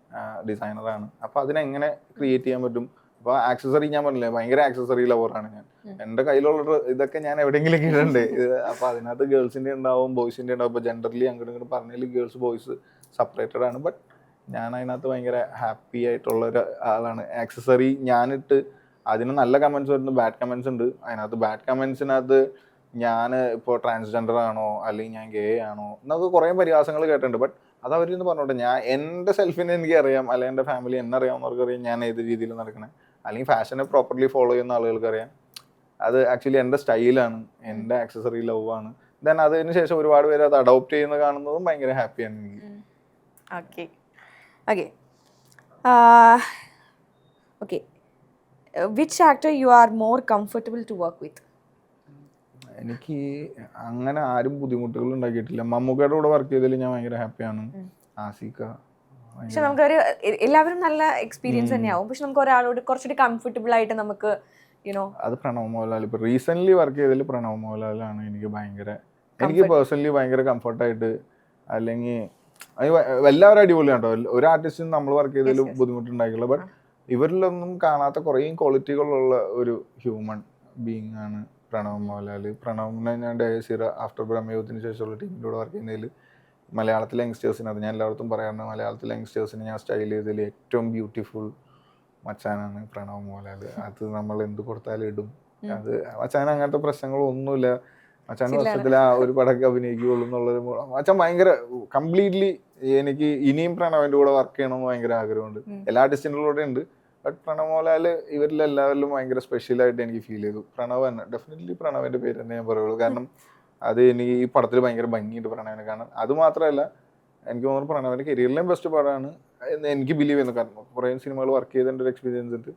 ഡിസൈനറാണ്. അപ്പോൾ അതിനെങ്ങനെ ക്രിയേറ്റ് ചെയ്യാൻ പറ്റും. അപ്പോൾ ആക്സസറി ഞാൻ പറഞ്ഞില്ലേ, ഭയങ്കര ആക്സസറി ലവറാണ് ഞാൻ. എൻ്റെ കയ്യിലുള്ള ഇതൊക്കെ ഞാൻ എവിടെയെങ്കിലും ഇടണ്ടേ. അപ്പോൾ അതിനകത്ത് ഗേൾസിൻ്റെ ഉണ്ടാവും, ബോയ്സിൻ്റെ ഉണ്ടാവും. ഇപ്പോൾ ജെൻഡർലി അങ്ങോട്ട് ഇങ്ങോട്ട് പറഞ്ഞാൽ ഗേൾസ് ബോയ്സ് സെപ്പറേറ്റഡ് ആണ്. ബട്ട് ഞാൻ അതിനകത്ത് ഭയങ്കര ഹാപ്പി ആയിട്ടുള്ള ഒരു ആളാണ്. ആക്സസറി ഞാനിട്ട് അതിന് നല്ല കമൻസ് വരുന്നു, ബാഡ് കമൻസ് ഉണ്ട്. അതിനകത്ത് ബാഡ് കമൻസിനകത്ത് ഞാൻ ഇപ്പോൾ ട്രാൻസ്ജെൻഡർ ആണോ അല്ലെങ്കിൽ ഞാൻ ഗേ ആണോ എന്നൊക്കെ കുറേ പരിഹാസങ്ങൾ കേട്ടിട്ടുണ്ട്. ബട്ട് അത് അവരിന്ന് പറഞ്ഞോട്ടെ, ഞാൻ എൻ്റെ സെൽഫിനെ എനിക്കറിയാം, അല്ലെങ്കിൽ എൻ്റെ ഫാമിലി എന്നെ അറിയാവുന്നവർക്കറിയാം ഞാൻ ഏത് രീതിയിൽ നടക്കണേ. അല്ലെങ്കിൽ ഫാഷനെ പ്രോപ്പർലി ഫോളോ ചെയ്യുന്ന ആളുകൾക്കറിയാം അത് ആക്ച്വലി എൻ്റെ സ്റ്റൈലാണ്, എൻ്റെ ആക്സസറി ലവ് ആണ്. ദെൻ അതിന് ശേഷം ഒരുപാട് പേര് അത് അഡോപ്റ്റ് ചെയ്യുന്ന കാണുന്നതും ഭയങ്കര ഹാപ്പിയാണ് എനിക്ക്. Okay which actor you are more comfortable to work with? എനിക്ക് അങ്ങനെ ആരും ബുദ്ധിമുട്ടുകൾ ഉണ്ടാക്കിയിട്ടില്ല. മമ്മൂക്കയുടെ കൂടെ വർക്ക് ചെയ്തതിൽ ഞാൻ ഭയങ്കര ഹാപ്പിയാണ്. ആസിക, പക്ഷെ നമുക്കൊരു എല്ലാവരും നല്ല എക്സ്പീരിയൻസ് തന്നെയാവും. പക്ഷെ നമുക്ക് ഒരാളോട് കുറച്ചുകൂടി കംഫർട്ടബിൾ ആയിട്ട് നമുക്ക് അത് പ്രണവ് മോഹൻലാൽ. ഇപ്പോൾ റീസെൻ്റ്ലി വർക്ക് ചെയ്തതിൽ പ്രണവ് മോഹൻലാലാണ് എനിക്ക് പേഴ്സണലി ഭയങ്കര കംഫർട്ടായിട്ട്. അല്ലെങ്കിൽ എല്ലാവരും അടിപൊളിയാണ് കേട്ടോ. ഒരു ആർട്ടിസ്റ്റിനും നമ്മൾ വർക്ക് ചെയ്തതിൽ ബുദ്ധിമുട്ടുണ്ടാക്കില്ല. ബട്ട് ഇവരിലൊന്നും കാണാത്ത കുറേ ക്വാളിറ്റികളുള്ള ഒരു ഹ്യൂമൻ ബീങ് ആണ് പ്രണവ് മോഹൻലാൽ. പ്രണവിനെ ഞാൻ ഡയസിറ ആഫ്റ്റർ ബ്രഹ്മയുഗത്തിന് ശേഷമുള്ള ടീമിൻ്റെ കൂടെ വർക്ക് ചെയ്യുന്നതിൽ മലയാളത്തിലെ യങ്സ്റ്റേഴ്സിന്, അത് ഞാൻ എല്ലായിടത്തും പറയാറുണ്ട്, മലയാളത്തിലെ യങ്സ്റ്റേഴ്സിനെ ഞാൻ സ്റ്റൈൽ ചെയ്തതിൽ ഏറ്റവും ബ്യൂട്ടിഫുൾ മച്ചാനാണ് പ്രണവ് മോഹൻലാൽ. അത് നമ്മൾ എന്ത് കൊടുത്താലും ഇടും. അത് മച്ചാൻ അങ്ങനത്തെ പ്രശ്നങ്ങളൊന്നുമില്ല. മച്ചാൻ വർഷത്തിൽ ആ ഒരു പടക്ക് അഭിനയിക്കുകയുള്ളൂ എന്നുള്ളൊരു മച്ചാൻ ഭയങ്കര കംപ്ലീറ്റ്ലി. എനിക്ക് ഇനിയും പ്രണവിൻ്റെ കൂടെ വർക്ക് ചെയ്യണമെന്ന് ഭയങ്കര ആഗ്രഹമുണ്ട്. എല്ലാ ആർട്ടിസ്റ്റിൻ്റെ കൂടെ ഉണ്ട്. ബട്ട് പ്രണവ് മോഹൻലാൽ ഇവരിലെല്ലാവരിലും ഭയങ്കര സ്പെഷ്യലായിട്ട് എനിക്ക് ഫീൽ ചെയ്തു. പ്രണവ് തന്നെ, ഡെഫിനറ്റ്ലി പ്രണവിൻ്റെ പേര് തന്നെ ഞാൻ പറയുള്ളൂ. കാരണം അത് എനിക്ക് ഈ പടത്തിൽ ഭയങ്കര ഭംഗിയുണ്ട് പ്രണവിനെ കാണാൻ. അതുമാത്രമല്ല എനിക്ക് തോന്നുന്നു പ്രണവിന്റെ കരിയറിലെയും ബെസ്റ്റ് പടമാണ് എന്ന് എനിക്ക് ബിലീവ് ചെയ്യുന്നു. കാരണം കുറേ സിനിമകൾ വർക്ക് ചെയ്തതിൻ്റെ ഒരു എക്സ്പീരിയൻസ് ഉണ്ട്.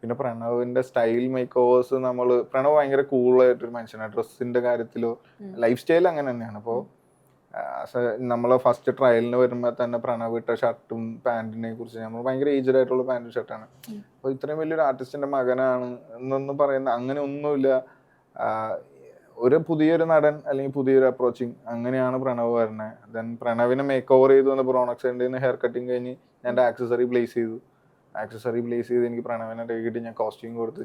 പിന്നെ പ്രണവിന്റെ സ്റ്റൈൽ മേക്ക് ഓവേഴ്സ് പ്രണവ് ഭയങ്കര കൂളായിട്ടൊരു മനുഷ്യനാണ്. ഡ്രസ്സിന്റെ കാര്യത്തിലോ ലൈഫ് സ്റ്റൈൽ അങ്ങനെ തന്നെയാണ്. അപ്പോൾ നമ്മൾ ഫസ്റ്റ് ട്രയലിന് വരുമ്പോൾ തന്നെ പ്രണവ് ഇട്ട ഷർട്ടും പാൻറ്റിനെ കുറിച്ച് നമ്മൾ ഭയങ്കര ഏജ്ഡ് ആയിട്ടുള്ള പാൻറ്റും ഷർട്ടാണ്. അപ്പോൾ ഇത്രയും വലിയൊരു ആർട്ടിസ്റ്റിന്റെ മകനാണ് എന്നൊന്നും പറയുന്ന അങ്ങനെ ഒന്നുമില്ല. ഒരു പുതിയൊരു നടൻ അല്ലെങ്കിൽ പുതിയൊരു അപ്രോച്ചിങ് അങ്ങനെയാണ് പ്രണവ് വരുന്നത്. ദെൻ പ്രണവിനെ മേക്ക് ഓവർ ചെയ്തു എന്ന് ബ്രോണക്സിൻ്റെ ഹെയർ കട്ടിങ് കഴിഞ്ഞ് ഞാൻ എൻ്റെ ആക്സസറി പ്ലേസ് ചെയ്ത് എനിക്ക് പ്രണവിനെ കിട്ടി. ഞാൻ കോസ്റ്റ്യൂം കൊടുത്ത്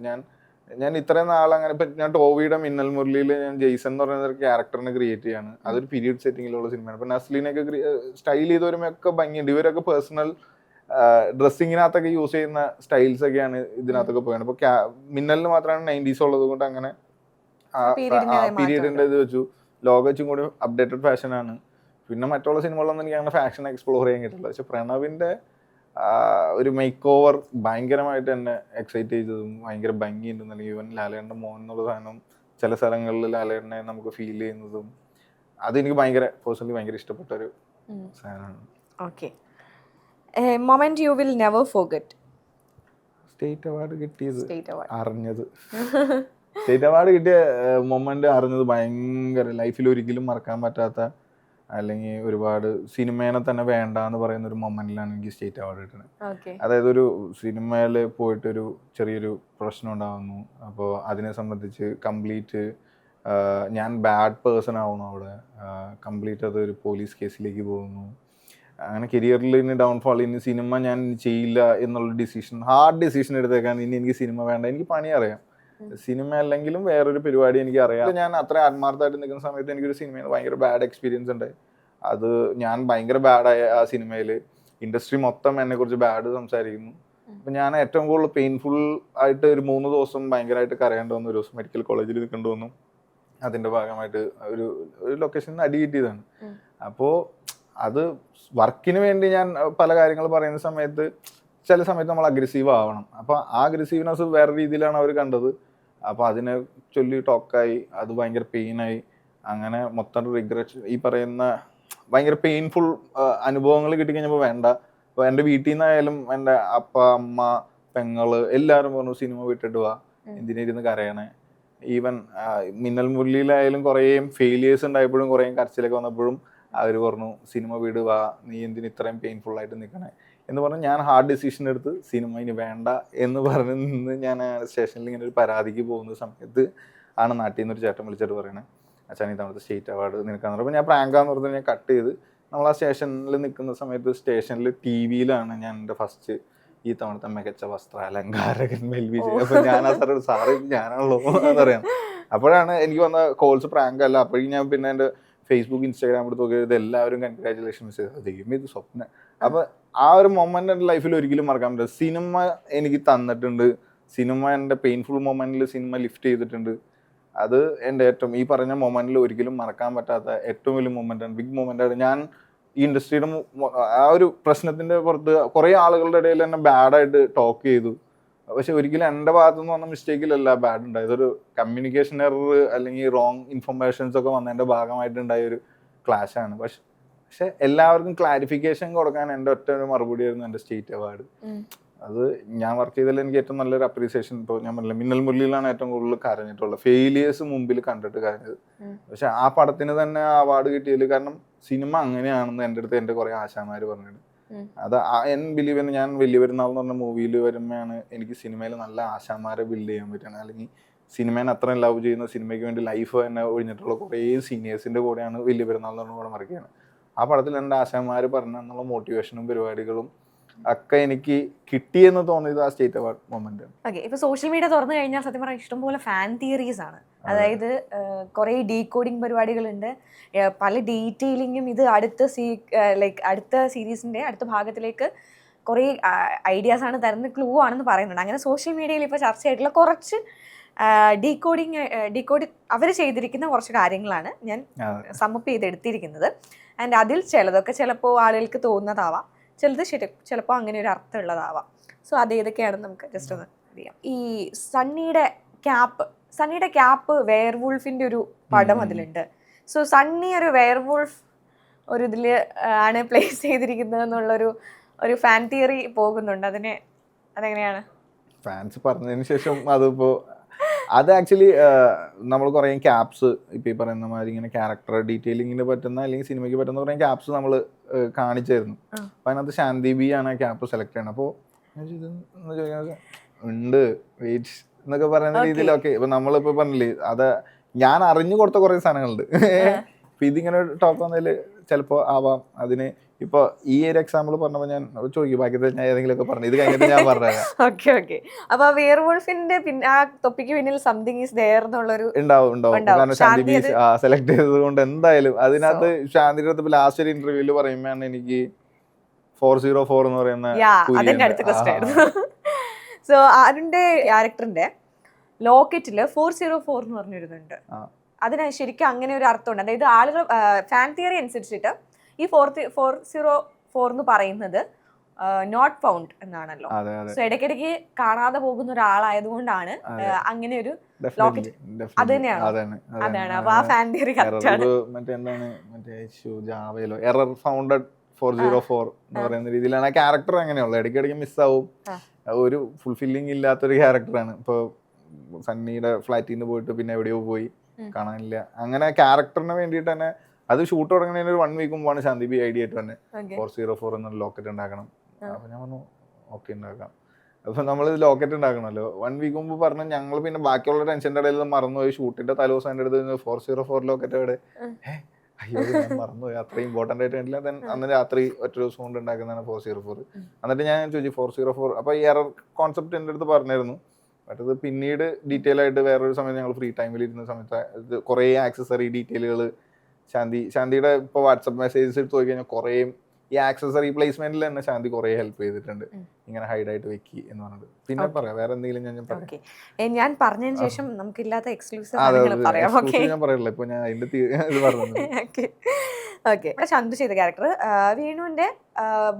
ഞാൻ ഇത്രയും നാളങ്ങനെ ഇപ്പം ഞാൻ ടോവിയുടെ മിന്നൽ മുരളിയിൽ ഞാൻ ജെയ്സൺ എന്ന് പറയുന്ന ഒരു ക്യാരക്ടറിനെ ക്രിയേറ്റ് ചെയ്യാണ്. അതൊരു പീരീഡ് സെറ്റിങ്ങിലുള്ള സിനിമയാണ്. ഇപ്പം നസ്ലിനൊക്കെ സ്റ്റൈൽ ചെയ്തവരുമൊക്കെ ഭംഗിയുണ്ട്. ഇവരൊക്കെ പേഴ്സണൽ ഡ്രസ്സിങ്ങിനകത്തൊക്കെ യൂസ് ചെയ്യുന്ന സ്റ്റൈൽസ് ഒക്കെയാണ് ഇതിനകത്തൊക്കെ പോയത്. അപ്പോൾ മിന്നലിന് മാത്രമാണ് 90s ഉള്ളത് കൊണ്ട് അങ്ങനെ പീരീഡിൻ്റെ ഇത് വെച്ചു. ലോകം വെച്ചും കൂടി അപ്ഡേറ്റഡ് ഫാഷനാണ്. പിന്നെ മറ്റുള്ള സിനിമകളൊന്നും എനിക്ക് അങ്ങനെ ഫാഷൻ എക്സ്പ്ലോർ ചെയ്യാൻ കിട്ടില്ല. പക്ഷെ പ്രണവിൻ്റെ ഒരു മേക്ക് ഓവർ ഭയങ്കരമായിട്ട് എന്നെ എക്സൈറ്റ് ചെയ്തതും ഭയങ്കര ഭംഗിയുണ്ടെന്നല്ലെങ്കിൽ ഈവൻ ലാലേട്ടൻ്റെ മോൻ എന്നുള്ള സാധനം ചില സ്ഥലങ്ങളിൽ ലാലേട്ടനെ നമുക്ക് ഫീൽ ചെയ്യുന്നതും അതെനിക്ക് പേഴ്സണലി ഭയങ്കര ഇഷ്ടപ്പെട്ട ഒരു സാധനമാണ്. Okay, moment you will never forget. State award കിട്ടിയത് അറിഞ്ഞത് സ്റ്റേറ്റ് അവാർഡ് കിട്ടിയ മൊമെന്റ് അറിഞ്ഞത് ഭയങ്കര ലൈഫിൽ ഒരിക്കലും മറക്കാൻ പറ്റാത്ത അല്ലെങ്കിൽ ഒരുപാട് സിനിമേനെ തന്നെ വേണ്ട എന്ന് പറയുന്ന ഒരു മൊമെന്റിലാണ് എനിക്ക് സ്റ്റേറ്റ് അവാർഡ് കിട്ടുന്നത്. അതായത് ഒരു സിനിമയിൽ പോയിട്ടൊരു ചെറിയൊരു പ്രശ്നം ഉണ്ടാകുന്നു. അപ്പോൾ അതിനെ സംബന്ധിച്ച് കംപ്ലീറ്റ് ഞാൻ ബാഡ് പേഴ്സൺ ആവുന്നു. അവിടെ കംപ്ലീറ്റ് അതൊരു പോലീസ് കേസിലേക്ക് പോകുന്നു. അങ്ങനെ കരിയറിൽ ഇനി ഡൗൺഫോൾ, ഇനി സിനിമ ഞാൻ ചെയ്യില്ല എന്നുള്ള ഹാർഡ് ഡിസിഷൻ എടുത്തേക്കാൻ. ഇനി എനിക്ക് സിനിമ വേണ്ട, എനിക്ക് പണി അറിയാം. സിനിമ അല്ലെങ്കിലും വേറൊരു പരിപാടി എനിക്ക് അറിയാം. ഞാൻ അത്ര ആത്മാർത്ഥമായിട്ട് നിൽക്കുന്ന സമയത്ത് എനിക്കൊരു സിനിമയിൽ ഭയങ്കര ബാഡ് എക്സ്പീരിയൻസ് ഉണ്ടായി. അത് ഞാൻ ഭയങ്കര ബാഡായ ആ സിനിമയിൽ ഇൻഡസ്ട്രി മൊത്തം എന്നെ കുറിച്ച് ബാഡ് സംസാരിക്കുന്നു. അപ്പം ഞാൻ ഏറ്റവും കൂടുതൽ പെയിൻഫുൾ ആയിട്ട് ഒരു 3 ദിവസം ഭയങ്കരമായിട്ട് കരയേണ്ടി വന്നു. ഒരു ദിവസം മെഡിക്കൽ കോളേജിൽ നിൽക്കേണ്ടി വന്നു. അതിൻ്റെ ഭാഗമായിട്ട് ഒരു ലൊക്കേഷനിൽ നിന്ന് അടി കിട്ടിയതാണ്. അപ്പോൾ അത് വർക്കിന് വേണ്ടി ഞാൻ പല കാര്യങ്ങൾ പറയുന്ന സമയത്ത് ചില സമയത്ത് നമ്മൾ അഗ്രസീവ് ആവണം. അപ്പോൾ ആ അഗ്രസീവ്നെസ് വേറെ രീതിയിലാണ് അവർ കണ്ടത്. അപ്പോൾ അതിനെ ചൊല്ലി ടോക്കായി, അത് ഭയങ്കര പെയിനായി. അങ്ങനെ മൊത്തം റിഗ്രറ്റ്, ഈ പറയുന്ന ഭയങ്കര പെയിൻഫുൾ അനുഭവങ്ങൾ കിട്ടിക്കഴിഞ്ഞപ്പോൾ വേണ്ട. അപ്പോൾ എൻ്റെ വീട്ടിൽ നിന്നായാലും എൻ്റെ അപ്പ, അമ്മ, പെങ്ങള് എല്ലാവരും പറഞ്ഞു സിനിമ വിട്ടിട്ട് വാ, എന്തിനിരുന്ന് കരയണേ. ഈവൻ മിന്നൽ മുരളിയിലായാലും കുറേ ഫെയിലിയേഴ്സ് ഉണ്ടായപ്പോഴും കുറേ കരച്ചിലൊക്കെ വന്നപ്പോഴും അവർ പറഞ്ഞു സിനിമ വിട് വാ, നീ എന്തിന് ഇത്രയും പെയിൻഫുൾ ആയിട്ട് നിൽക്കണേ എന്ന് പറഞ്ഞ് ഞാൻ ഹാർഡ് ഡിസിഷൻ എടുത്ത് സിനിമ ഇനി വേണ്ട എന്ന് പറഞ്ഞ് നിന്ന് ഞാൻ സ്റ്റേഷനിൽ ഇങ്ങനെ ഒരു പരാതിക്ക് പോകുന്ന സമയത്ത് ആണ് നാട്ടിൽ നിന്നൊരു ചേട്ടൻ വിളിച്ചിട്ട് പറയണേ, അച്ഛൻ ഇതവിടുത്തെ സ്റ്റേറ്റ് അവാർഡ് നിൽക്കാന്ന് പറഞ്ഞപ്പോൾ ഞാൻ പ്രാങ്കാന്ന് പറഞ്ഞ് ഞാൻ കട്ട് ചെയ്ത് നമ്മൾ ആ സ്റ്റേഷനിൽ നിൽക്കുന്ന സമയത്ത് സ്റ്റേഷനിൽ TV-യിലാണ് ഞാൻ എൻ്റെ ഫസ്റ്റ് ഈ തവണത്തെ മികച്ച വസ്ത്രാലങ്കാരകൻ വിജയ്. അപ്പോൾ ഞാൻ ആ സാറ് ഞാനാണല്ലോ എന്നറിയാം. അപ്പോഴാണ് എനിക്ക് വന്ന കോൾസ് പ്രാങ്ക് അല്ല. അപ്പോഴേക്കും ഞാൻ പിന്നെ എൻ്റെ ഫേസ്ബുക്ക്, ഇൻസ്റ്റാഗ്രാം എടുത്ത് നോക്കിയത് എല്ലാവരും കൺഗ്രാജുലേഷൻ മെസ്സേജ് ദൈവം ഇത് സ്വപ്നം. അപ്പോൾ ആ ഒരു മൊമെന്റ് എൻ്റെ ലൈഫിൽ ഒരിക്കലും മറക്കാൻ പറ്റില്ല. സിനിമ എനിക്ക് തന്നിട്ടുണ്ട്. സിനിമ എൻ്റെ പെയിൻഫുൾ മൊമെന്റിൽ സിനിമ ലിഫ്റ്റ് ചെയ്തിട്ടുണ്ട്. അത് എൻ്റെ ഏറ്റവും ഈ പറഞ്ഞ മൊമെന്റിൽ ഒരിക്കലും മറക്കാൻ പറ്റാത്ത ഏറ്റവും വലിയ മൊമെന്റാണ്, ബിഗ് മൊമെന്റാണ്. ഞാൻ ഈ ഇൻഡസ്ട്രിയുടെ ആ ഒരു പ്രശ്നത്തിൻ്റെ പുറത്ത് കുറേ ആളുകളുടെ ഇടയിൽ എന്നെ ബാഡായിട്ട് ടോക്ക് ചെയ്തു. പക്ഷെ ഒരിക്കലും എൻ്റെ ഭാഗത്തുനിന്ന് വന്ന മിസ്റ്റേക്കിലല്ല ബാഡ് ഉണ്ടായത്. ഒരു കമ്മ്യൂണിക്കേഷൻ എറർ അല്ലെങ്കിൽ റോങ് ഇൻഫർമേഷൻസ് ഒക്കെ വന്നതിൻ്റെ ഭാഗമായിട്ടുണ്ടായ ഒരു ക്ലാഷാണ്. പക്ഷെ എല്ലാവർക്കും ക്ലാരിഫിക്കേഷൻ കൊടുക്കാൻ എൻ്റെ ഒറ്റ ഒരു മറുപടിയായിരുന്നു എൻ്റെ സ്റ്റേറ്റ് അവാർഡ്. അത് ഞാൻ വർക്ക് ചെയ്തതിൽ എനിക്ക് ഏറ്റവും നല്ലൊരു അപ്രീസിയേഷൻ. ഇപ്പോൾ ഞാൻ പറഞ്ഞില്ല, മിന്നൽ മുരളിയിലാണ് ഏറ്റവും കൂടുതൽ കരഞ്ഞിട്ടുള്ളത്, ഫെയിലിയേഴ്സ് മുമ്പിൽ കണ്ടിട്ട് കരഞ്ഞത്. പക്ഷെ ആ പടത്തിന് തന്നെ ആ അവാർഡ് കിട്ടിയതിൽ കാരണം സിനിമ അങ്ങനെയാണെന്ന് എൻ്റെ അടുത്ത് എൻ്റെ കുറേ ആശാന്മാർ പറഞ്ഞിട്ട്. അത് ബിലീവ് ചെയ്യുന്ന ഞാൻ വലിയ പെരുന്നാൾ എന്ന് പറഞ്ഞ മൂവിയിൽ വരുമ്പോഴാണ് എനിക്ക് സിനിമയിൽ നല്ല ആശാന്മാരെ ബിൽഡ് ചെയ്യാൻ പറ്റുന്നത്. അല്ലെങ്കിൽ സിനിമേനെ അത്രയും ലവ് ചെയ്യുന്ന, സിനിമയ്ക്ക് വേണ്ടി ലൈഫ് തന്നെ ഒഴിഞ്ഞിട്ടുള്ള കുറേ സീനിയേഴ്സിൻ്റെ കൂടെയാണ് വലിയ പെരുന്നാൾ എന്ന് പറഞ്ഞ പടം വരയ്ക്കുകയാണ്. ആ പടത്തിൽ എൻ്റെ ആശാന്മാർ പറഞ്ഞെന്നുള്ള മോട്ടിവേഷനും പരിപാടികളും ഒക്കെ എനിക്ക് കിട്ടിയെന്ന് തോന്നിയത് ആ സ്റ്റേറ്റ് അവാർഡ് മൊമെന്റ്. ഓക്കെ, ഇപ്പൊ സോഷ്യൽ മീഡിയ തുറന്നു കഴിഞ്ഞാൽ സത്യം പറഞ്ഞാൽ ഇഷ്ടംപോലെ ഫാൻ തിയറീസ് ആണ്. അതായത് കുറേ ഡീകോഡിങ് പരിപാടികളുണ്ട്, പല ഡീറ്റെയിലിങ്ങും. ഇത് അടുത്ത സീരീസിന്റെ അടുത്ത ഭാഗത്തിലേക്ക് കുറേ ഐഡിയാസ് ആണ് തരുന്ന, ക്ലൂ ആണെന്ന് പറയുന്നുണ്ട്. അങ്ങനെ സോഷ്യൽ മീഡിയയിൽ ഇപ്പോൾ ചർച്ചയായിട്ടുള്ള കുറച്ച് ഡീകോഡ് അവർ ചെയ്തിരിക്കുന്ന കുറച്ച് കാര്യങ്ങളാണ് ഞാൻ സമ്മപ്പ് ചെയ്ത് എടുത്തിരിക്കുന്നത്. ആൻഡ് അതിൽ ചിലതൊക്കെ ചിലപ്പോൾ ആളുകൾക്ക് തോന്നുന്നതാവാം, ചിലത് ചിലപ്പോൾ അങ്ങനെ ഒരു അർത്ഥമുള്ളതാവാം. സോ അത് ഏതൊക്കെയാണെന്ന് നമുക്ക് ജസ്റ്റ് ഒന്ന് അറിയാം. ഈ സണ്ണിയുടെ ക്യാപ്പ് വെയർവുൾഫിന്റെ ഒരു പടം അതിലുണ്ട്. സോ സണ്ണി ഒരു വെയർവുൾഫ് ഒരു ഇതിൽ ആണ് പ്ലേസ് ചെയ്തിരിക്കുന്നത് എന്നുള്ളൊരു ഫാൻ തിയറി പോകുന്നുണ്ട്. അതെങ്ങനെയാണ്? ഫാൻസ് പറഞ്ഞതിന് ശേഷം അതിപ്പോ അത് ആക്ച്വലി നമ്മൾ കുറേ ക്യാപ്സ് ഇപ്പം ഈ പറയുന്ന മാതിരി ഇങ്ങനെ ക്യാരക്ടർ ഡീറ്റെയിലിങ്ങിന് പറ്റുന്ന അല്ലെങ്കിൽ സിനിമയ്ക്ക് പറ്റുന്ന കുറേ ക്യാപ്സ് നമ്മൾ കാണിച്ചായിരുന്നു. അപ്പം അതിനകത്ത് ശാന്തി ബി ആണ് ആ ക്യാപ്പ് സെലക്ട് ചെയ്യണം. അപ്പോൾ ഇതെന്ന് ചോദിക്കുന്നത് ഉണ്ട് വെയിറ്റ് എന്നൊക്കെ പറയുന്ന രീതിയിലൊക്കെ ഇപ്പം നമ്മളിപ്പോൾ പറഞ്ഞില്ലേ അത് ഞാൻ അറിഞ്ഞു കൊടുത്ത കുറേ സാധനങ്ങളുണ്ട്. ഇപ്പം ഇതിങ്ങനെ ടോക്ക് വന്നതിൽ ചിലപ്പോൾ ആവാം. അതിന് ഇപ്പോൾ ഈ ഒരു എക്സാമ്പിൾ പറഞ്ഞപ്പോൾ ഞാൻ ചോദിക്കും ബാക്കി ഞാൻ ഏതെങ്കിലുമൊക്കെ പറഞ്ഞു ഇത് കഴിഞ്ഞിട്ട് ഞാൻ പറഞ്ഞുതരാം. ഓക്കെ. അപ്പൊ വെയർവോൾഫിന്റെ ആ തൊപ്പിക്ക് പിന്നിൽ സംതിങ് ഈസ് ദേർ എന്നുള്ളൊരു ഉണ്ടാവും. കാരണം ശാന്തി ബി സെലക്ട് ചെയ്തത് കൊണ്ട് എന്തായാലും അതിനകത്ത് ശാന്തിയുടെ അടുത്ത് ലാസ്റ്റ് ഒരു ഇന്റർവ്യൂല് പറയുമ്പോഴാണ് എനിക്ക് 404 എന്ന് പറയുന്ന അതിന്റെ അടുത്ത ക്വസ്റ്റ്യൻ ആയിരുന്നു. സോ അതിന്റെ ക്യാരക്ടറിന്റെ ലോക്കറ്റില് 404 എന്ന് പറഞ്ഞിരുന്നുണ്ട്. അതിന് ശരിക്കും അങ്ങനെ ഒരു അർത്ഥമുണ്ട്. അതായത് ആളുകൾ ഫാൻ തിയറി അനുസരിച്ചിട്ട് ഈ 404 എന്ന് പറയുന്നത് നോട്ട് ഫൗണ്ട് എന്നാണല്ലോ. സോ ഇടയ്ക്കിടയ്ക്ക് കാണാതെ പോകുന്ന ഒരാളായതുകൊണ്ടാണ് അങ്ങനെ ഒരു ലോക്കറ്റ്. അത് തന്നെയാണ്. അതാണ്. അപ്പൊ ആ ഫാൻ തിയറി കറക്റ്റ് ആണ്. ജാവയിലോ എറർ ഫൗണ്ടഡ് 404 എന്ന് പറയുന്ന രീതിയിലാണ് ആ ക്യാരക്ടർ അങ്ങനെയുള്ളത്. ഇടയ്ക്കിടയ്ക്ക് മിസ്സാവും. ഒരു ഫുൾഫില്ലിംഗ് ഇല്ലാത്തൊരു ക്യാരക്ടറാണ്. ഇപ്പോൾ സണ്ണിയുടെ ഫ്ലാറ്റിൽ നിന്ന് പോയിട്ട് പിന്നെ എവിടെയോ പോയി കാണാനില്ല. അങ്ങനെ ക്യാരക്ടറിന് വേണ്ടിയിട്ട് തന്നെ അത് ഷൂട്ട് തുടങ്ങുന്നതിന് ഒരു 1 വീക്ക് മുമ്പാണ് ശാന്തി ബി ഐഡിയ ആയിട്ട് തന്നെ 404 എന്നൊരു ലോക്കറ്റ് ഉണ്ടാക്കണം. അപ്പൊ ഞാൻ പറഞ്ഞു ഓക്കെ ഉണ്ടാക്കാം. അപ്പൊ നമ്മൾ ലോക്കറ്റ് ഉണ്ടാക്കണമല്ലോ. 1 വീക്ക് മുമ്പ് പറഞ്ഞു. ഞങ്ങൾ പിന്നെ ബാക്കിയുള്ള ടെൻഷൻ്റെ ഇടയിൽ മറന്നുപോയി. ഷൂട്ടിന്റെ തലേദിവസം എൻ്റെ അടുത്ത് 404 ലോക്കറ്റ് എവിടെ? അയ്യോ ഞാൻ മറന്നുപോയി. അത്ര ഇമ്പോർട്ടൻ്റ് ആയിട്ട് കണ്ടില്ല. അന്ന് രാത്രി ഒറ്റ ദിവസം കൊണ്ട് ഉണ്ടാക്കുന്നതാണ് 404. എന്നിട്ട് ഞാൻ ചോദിച്ചു 404. അപ്പൊ ഈ എറർ കോൺസെപ്റ്റ് എൻ്റെ അടുത്ത് പറഞ്ഞിരുന്നു. മറ്റത് പിന്നീട് ഡീറ്റെയിൽ ആയിട്ട് വേറൊരു സമയത്ത് ഞങ്ങൾ ഫ്രീ ടൈമിൽ ഇരുന്ന സമയത്ത് കുറേ ആക്സസറി ഡീറ്റെയിലുകൾ ശാന്തിയുടെ ഇപ്പോൾ വാട്സപ്പ് മെസ്സേജസ് എടുത്ത് നോക്കി കഴിഞ്ഞാൽ കുറേ ഈ ആക്സസറി പ്ലേസ്മെന്റിൽ തന്നെ ശാന്തി കുറേ ഹെൽപ്പ് ചെയ്തിട്ടുണ്ട്. ഇങ്ങനെ ഹൈഡായിട്ട് വെക്കി എന്ന് പറഞ്ഞത്. പിന്നെ പറയാം വേറെ എന്തെങ്കിലും ഞാൻ പറഞ്ഞതിന് ശേഷം നമുക്കില്ലാത്ത എക്സ്ക്ലൂസീവ് ഞാൻ പറയില്ല. ഇപ്പൊ ഞാൻ അതിന്റെ ഇത് പറഞ്ഞു. ഓക്കെ. ഇവിടെ ചന്തു ചെയ്ത ക്യാരക്ടർ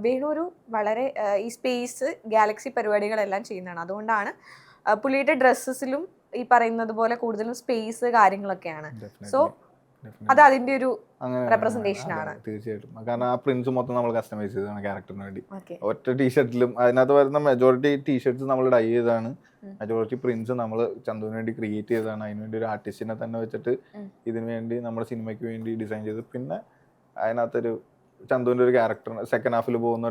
വേണു ഒരു വളരെ ഈ സ്പേസ് ഗാലക്സി പരിപാടികളെല്ലാം ചെയ്യുന്നതാണ്. അതുകൊണ്ടാണ് പുള്ളിയുടെ ഡ്രസ്സസിലും ഈ പറയുന്നത് പോലെ കൂടുതലും സ്പേസ് കാര്യങ്ങളൊക്കെയാണ്. സോ അത് അതിന്റെ ഒരു റെപ്രസെന്റേഷൻ ആണ്. തീർച്ചയായിട്ടും. കാരണം ആ പ്രിന്റ്സ് മൊത്തം നമ്മൾ കസ്റ്റമൈസ് ചെയ്തതാണ് ക്യാരക്ടറിന് വേണ്ടി. ഒറ്റ ടീഷർട്ടിലും അതിനകത്ത് വരുന്ന മെജോറിറ്റി ടീഷർട്ട്സ് നമ്മൾ ഡൈ ചെയ്തതാണ്. മെജോറിറ്റി പ്രിന്റ്സ് നമ്മൾ ചന്തുവിന് വേണ്ടി ക്രിയേറ്റ് ചെയ്തതാണ്. അതിനുവേണ്ടി ഒരു ആർട്ടിസ്റ്റിനെ തന്നെ വെച്ചിട്ട് ഇതിനു വേണ്ടി നമ്മുടെ സിനിമയ്ക്ക് വേണ്ടി ഡിസൈൻ ചെയ്ത് പിന്നെ അതിനകത്തൊരു ചന്തുവിൻ്റെ ഒരു ക്യാരക്ടർ സെക്കൻഡ് ഹാഫിൽ പോകുന്ന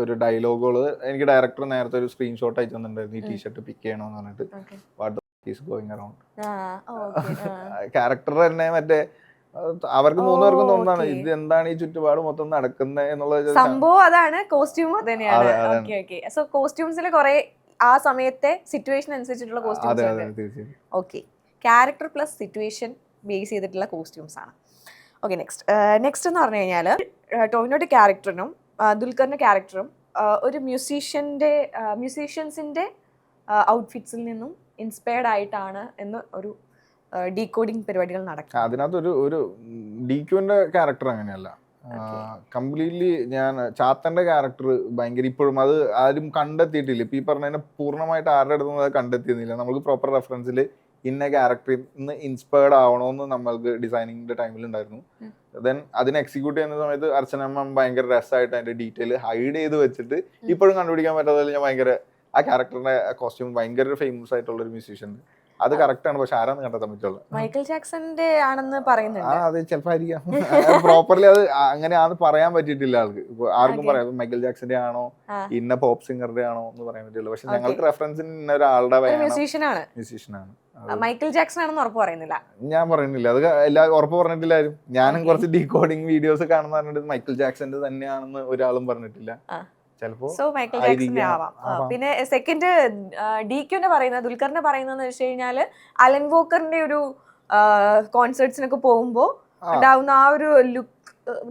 ഒരു ഡയലോഗുകൾ എനിക്ക് ഡയറക്ടർ നേരത്തെ ഒരു സ്ക്രീൻഷോട്ട് അയച്ചു തന്നിട്ടുണ്ടായിരുന്നു. ഈ ടീഷർട്ട് പിക്ക് ചെയ്യണമെന്ന് പറഞ്ഞിട്ട് what is going around character തന്നെ മറ്റേ അവർക്ക് 3 പേർക്കും തോന്നുന്നതാണ് ഇത് എന്താണ് ഈ ചുറ്റുപാട് മൊത്തം നടക്കുന്നത് എന്നുള്ളത് സംഭവം. അതാണ് കോസ്റ്റ്യൂം തന്നെയാണ്. സോ കോസ്റ്റ്യൂംസിൽ കുറെ ആ സമയത്തെ സിറ്റുവേഷൻ അനുസരിച്ചിട്ടുള്ള costumes. Okay. Character plus situation base ചെയ്തിട്ടുള്ള കോസ്റ്റ്യൂംസ് ആണ്. ഓക്കെ. നെക്സ്റ്റ് എന്ന് പറഞ്ഞു കഴിഞ്ഞാൽ ടോവിനോയുടെ ക്യാരക്ടറിനും ദുൽഖറിന്റെ ക്യാരക്ടറും ഒരു മ്യൂസീഷ്യൻസിന്റെ ഔട്ട്ഫിറ്റ്സിൽ നിന്നും ഇൻസ്പയർഡ് ആയിട്ടാണ് എന്ന് ഒരു ഡീകോഡിങ് പരിപാടികൾ നടക്കും. അതിനകത്ത് ഒരു ഡിക്യുവിന്റെ ക്യാരക്ടർ അങ്ങനെയല്ല. കംപ്ലീറ്റ്ലി ഞാൻ ചാത്തന്റെ ക്യാരക്ടർ ഭയങ്കര ഇപ്പോഴും അത് ആരും കണ്ടെത്തിയിട്ടില്ല. ഇപ്പൊ ഈ പറഞ്ഞതിനെ പൂർണ്ണമായിട്ട് ആരുടെ അടുത്തും അത് കണ്ടെത്തിയിരുന്നില്ല. നമുക്ക് പ്രോപ്പർ റെഫറൻസിൽ ഇന്ന ക്യാരക്ടറിൽ നിന്ന് ഇൻസ്പയർഡ് ആവണമെന്ന് നമ്മൾക്ക് ഡിസൈനിങ്ങിന്റെ ടൈമിൽ ഉണ്ടായിരുന്നു. ദെൻ അതിനെ എക്സിക്യൂട്ട് ചെയ്യുന്ന സമയത്ത് അർച്ചനമ്മ ഭയങ്കര രസമായിട്ട് അതിന്റെ ഡീറ്റെയിൽ ഹൈഡ് ചെയ്ത് വെച്ചിട്ട് ഇപ്പോഴും കണ്ടുപിടിക്കാൻ പറ്റാതെ ഞാൻ ഭയങ്കര ആ ക്യാരക്ടറിന്റെ കോസ്റ്റ്യൂം ഭയങ്കര ഫേമസ് ആയിട്ടുള്ള ഒരു മ്യൂസീഷ്യൻ. അത് കറക്റ്റ് ആണ്. പക്ഷെ ആരാന്ന് കണ്ടെത്താൻ പറ്റുള്ളൂ. മൈക്കിൾ ജാക്സന്റെ ആണെന്ന് പറയുന്നുണ്ട്. അത് ചിലപ്പോ ആയിരിക്കാം. പ്രോപ്പർലി അത് അങ്ങനെയാണെന്ന് പറയാൻ പറ്റിയിട്ടില്ല ആൾക്ക്. ആർക്കും പറയാം മൈക്കിൾ ജാക്സന്റെ ആണോ ഇന്ന പോപ്പ് സിംഗറുടെ ആണോ എന്ന് പറയാൻ പറ്റില്ല. പക്ഷെ ഞങ്ങൾക്ക് റെഫറൻസിന് ഇന്ന ഒരാളുടെ മ്യൂസീഷ്യനാണ്. മൈക്കിൾ ജാക്സൺ ആണെന്ന് ഉറപ്പ് പറയുന്നില്ല. ഞാൻ പറയുന്നില്ല. അത് എല്ലാവരും ഉറപ്പ് പറഞ്ഞിട്ടില്ല ആരും. ഞാനും കുറച്ച് ഡീകോഡിങ് വീഡിയോസ് കാണുന്ന പറഞ്ഞിട്ട് മൈക്കിൾ ജാക്സന്റെ തന്നെയാണെന്ന് ഒരാളും പറഞ്ഞിട്ടില്ല. സോ മൈക്കിൾ ജാക്സന്റെ ആവാം. പിന്നെ സെക്കൻഡ് ഡിക്യുവിന്റെ പറയുന്നത് ദുൽഖറിന്റെ പറയുന്നതെന്ന് വെച്ച് കഴിഞ്ഞാല് അലൻ വോക്കറിന്റെ ഒരു കോൺസേർട്സിനൊക്കെ പോകുമ്പോ ഉണ്ടാവുന്ന ആ ഒരു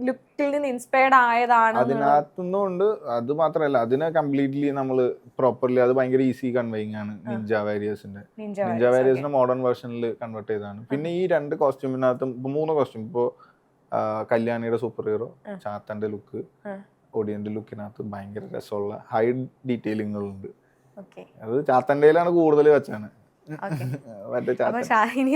ലുക്കിൽ നിന്ന് ഇൻസ്പയർഡ് ആയതാണ്. അതിനകത്തുന്നുണ്ട്. അത് മാത്രമല്ല അതിനെ കംപ്ലീറ്റ്ലി നമ്മള് പ്രോപ്പർലി അത് ഭയങ്കര ഈസി കൺവേയിങ് ആണ്. നിഞ്ച വാരിയേഴ്സിന്റെ മോഡേൺ വേർഷനിൽ കൺവേർട്ട് ചെയ്തതാണ്. പിന്നെ ഈ 2 കോസ്റ്റ്യൂമിനകത്തും 3 കോസ്റ്റ്യൂം ഇപ്പോ കല്യാണിയുടെ സൂപ്പർ ഹീറോ ചാത്തന്റെ ലുക്ക് ഓഡിയന്റെ ലുക്കിനകത്ത് ഭയങ്കര രസമുള്ള ഹൈ ഡീറ്റെയിലിങ്ങുകളുണ്ട്. അത് ചാത്തൻ്റെയിലാണ് കൂടുതൽ വെച്ചാണ്. ഓക്കെ. മറ്റേ അപ്പൊ ചാത്തൻ ഇനി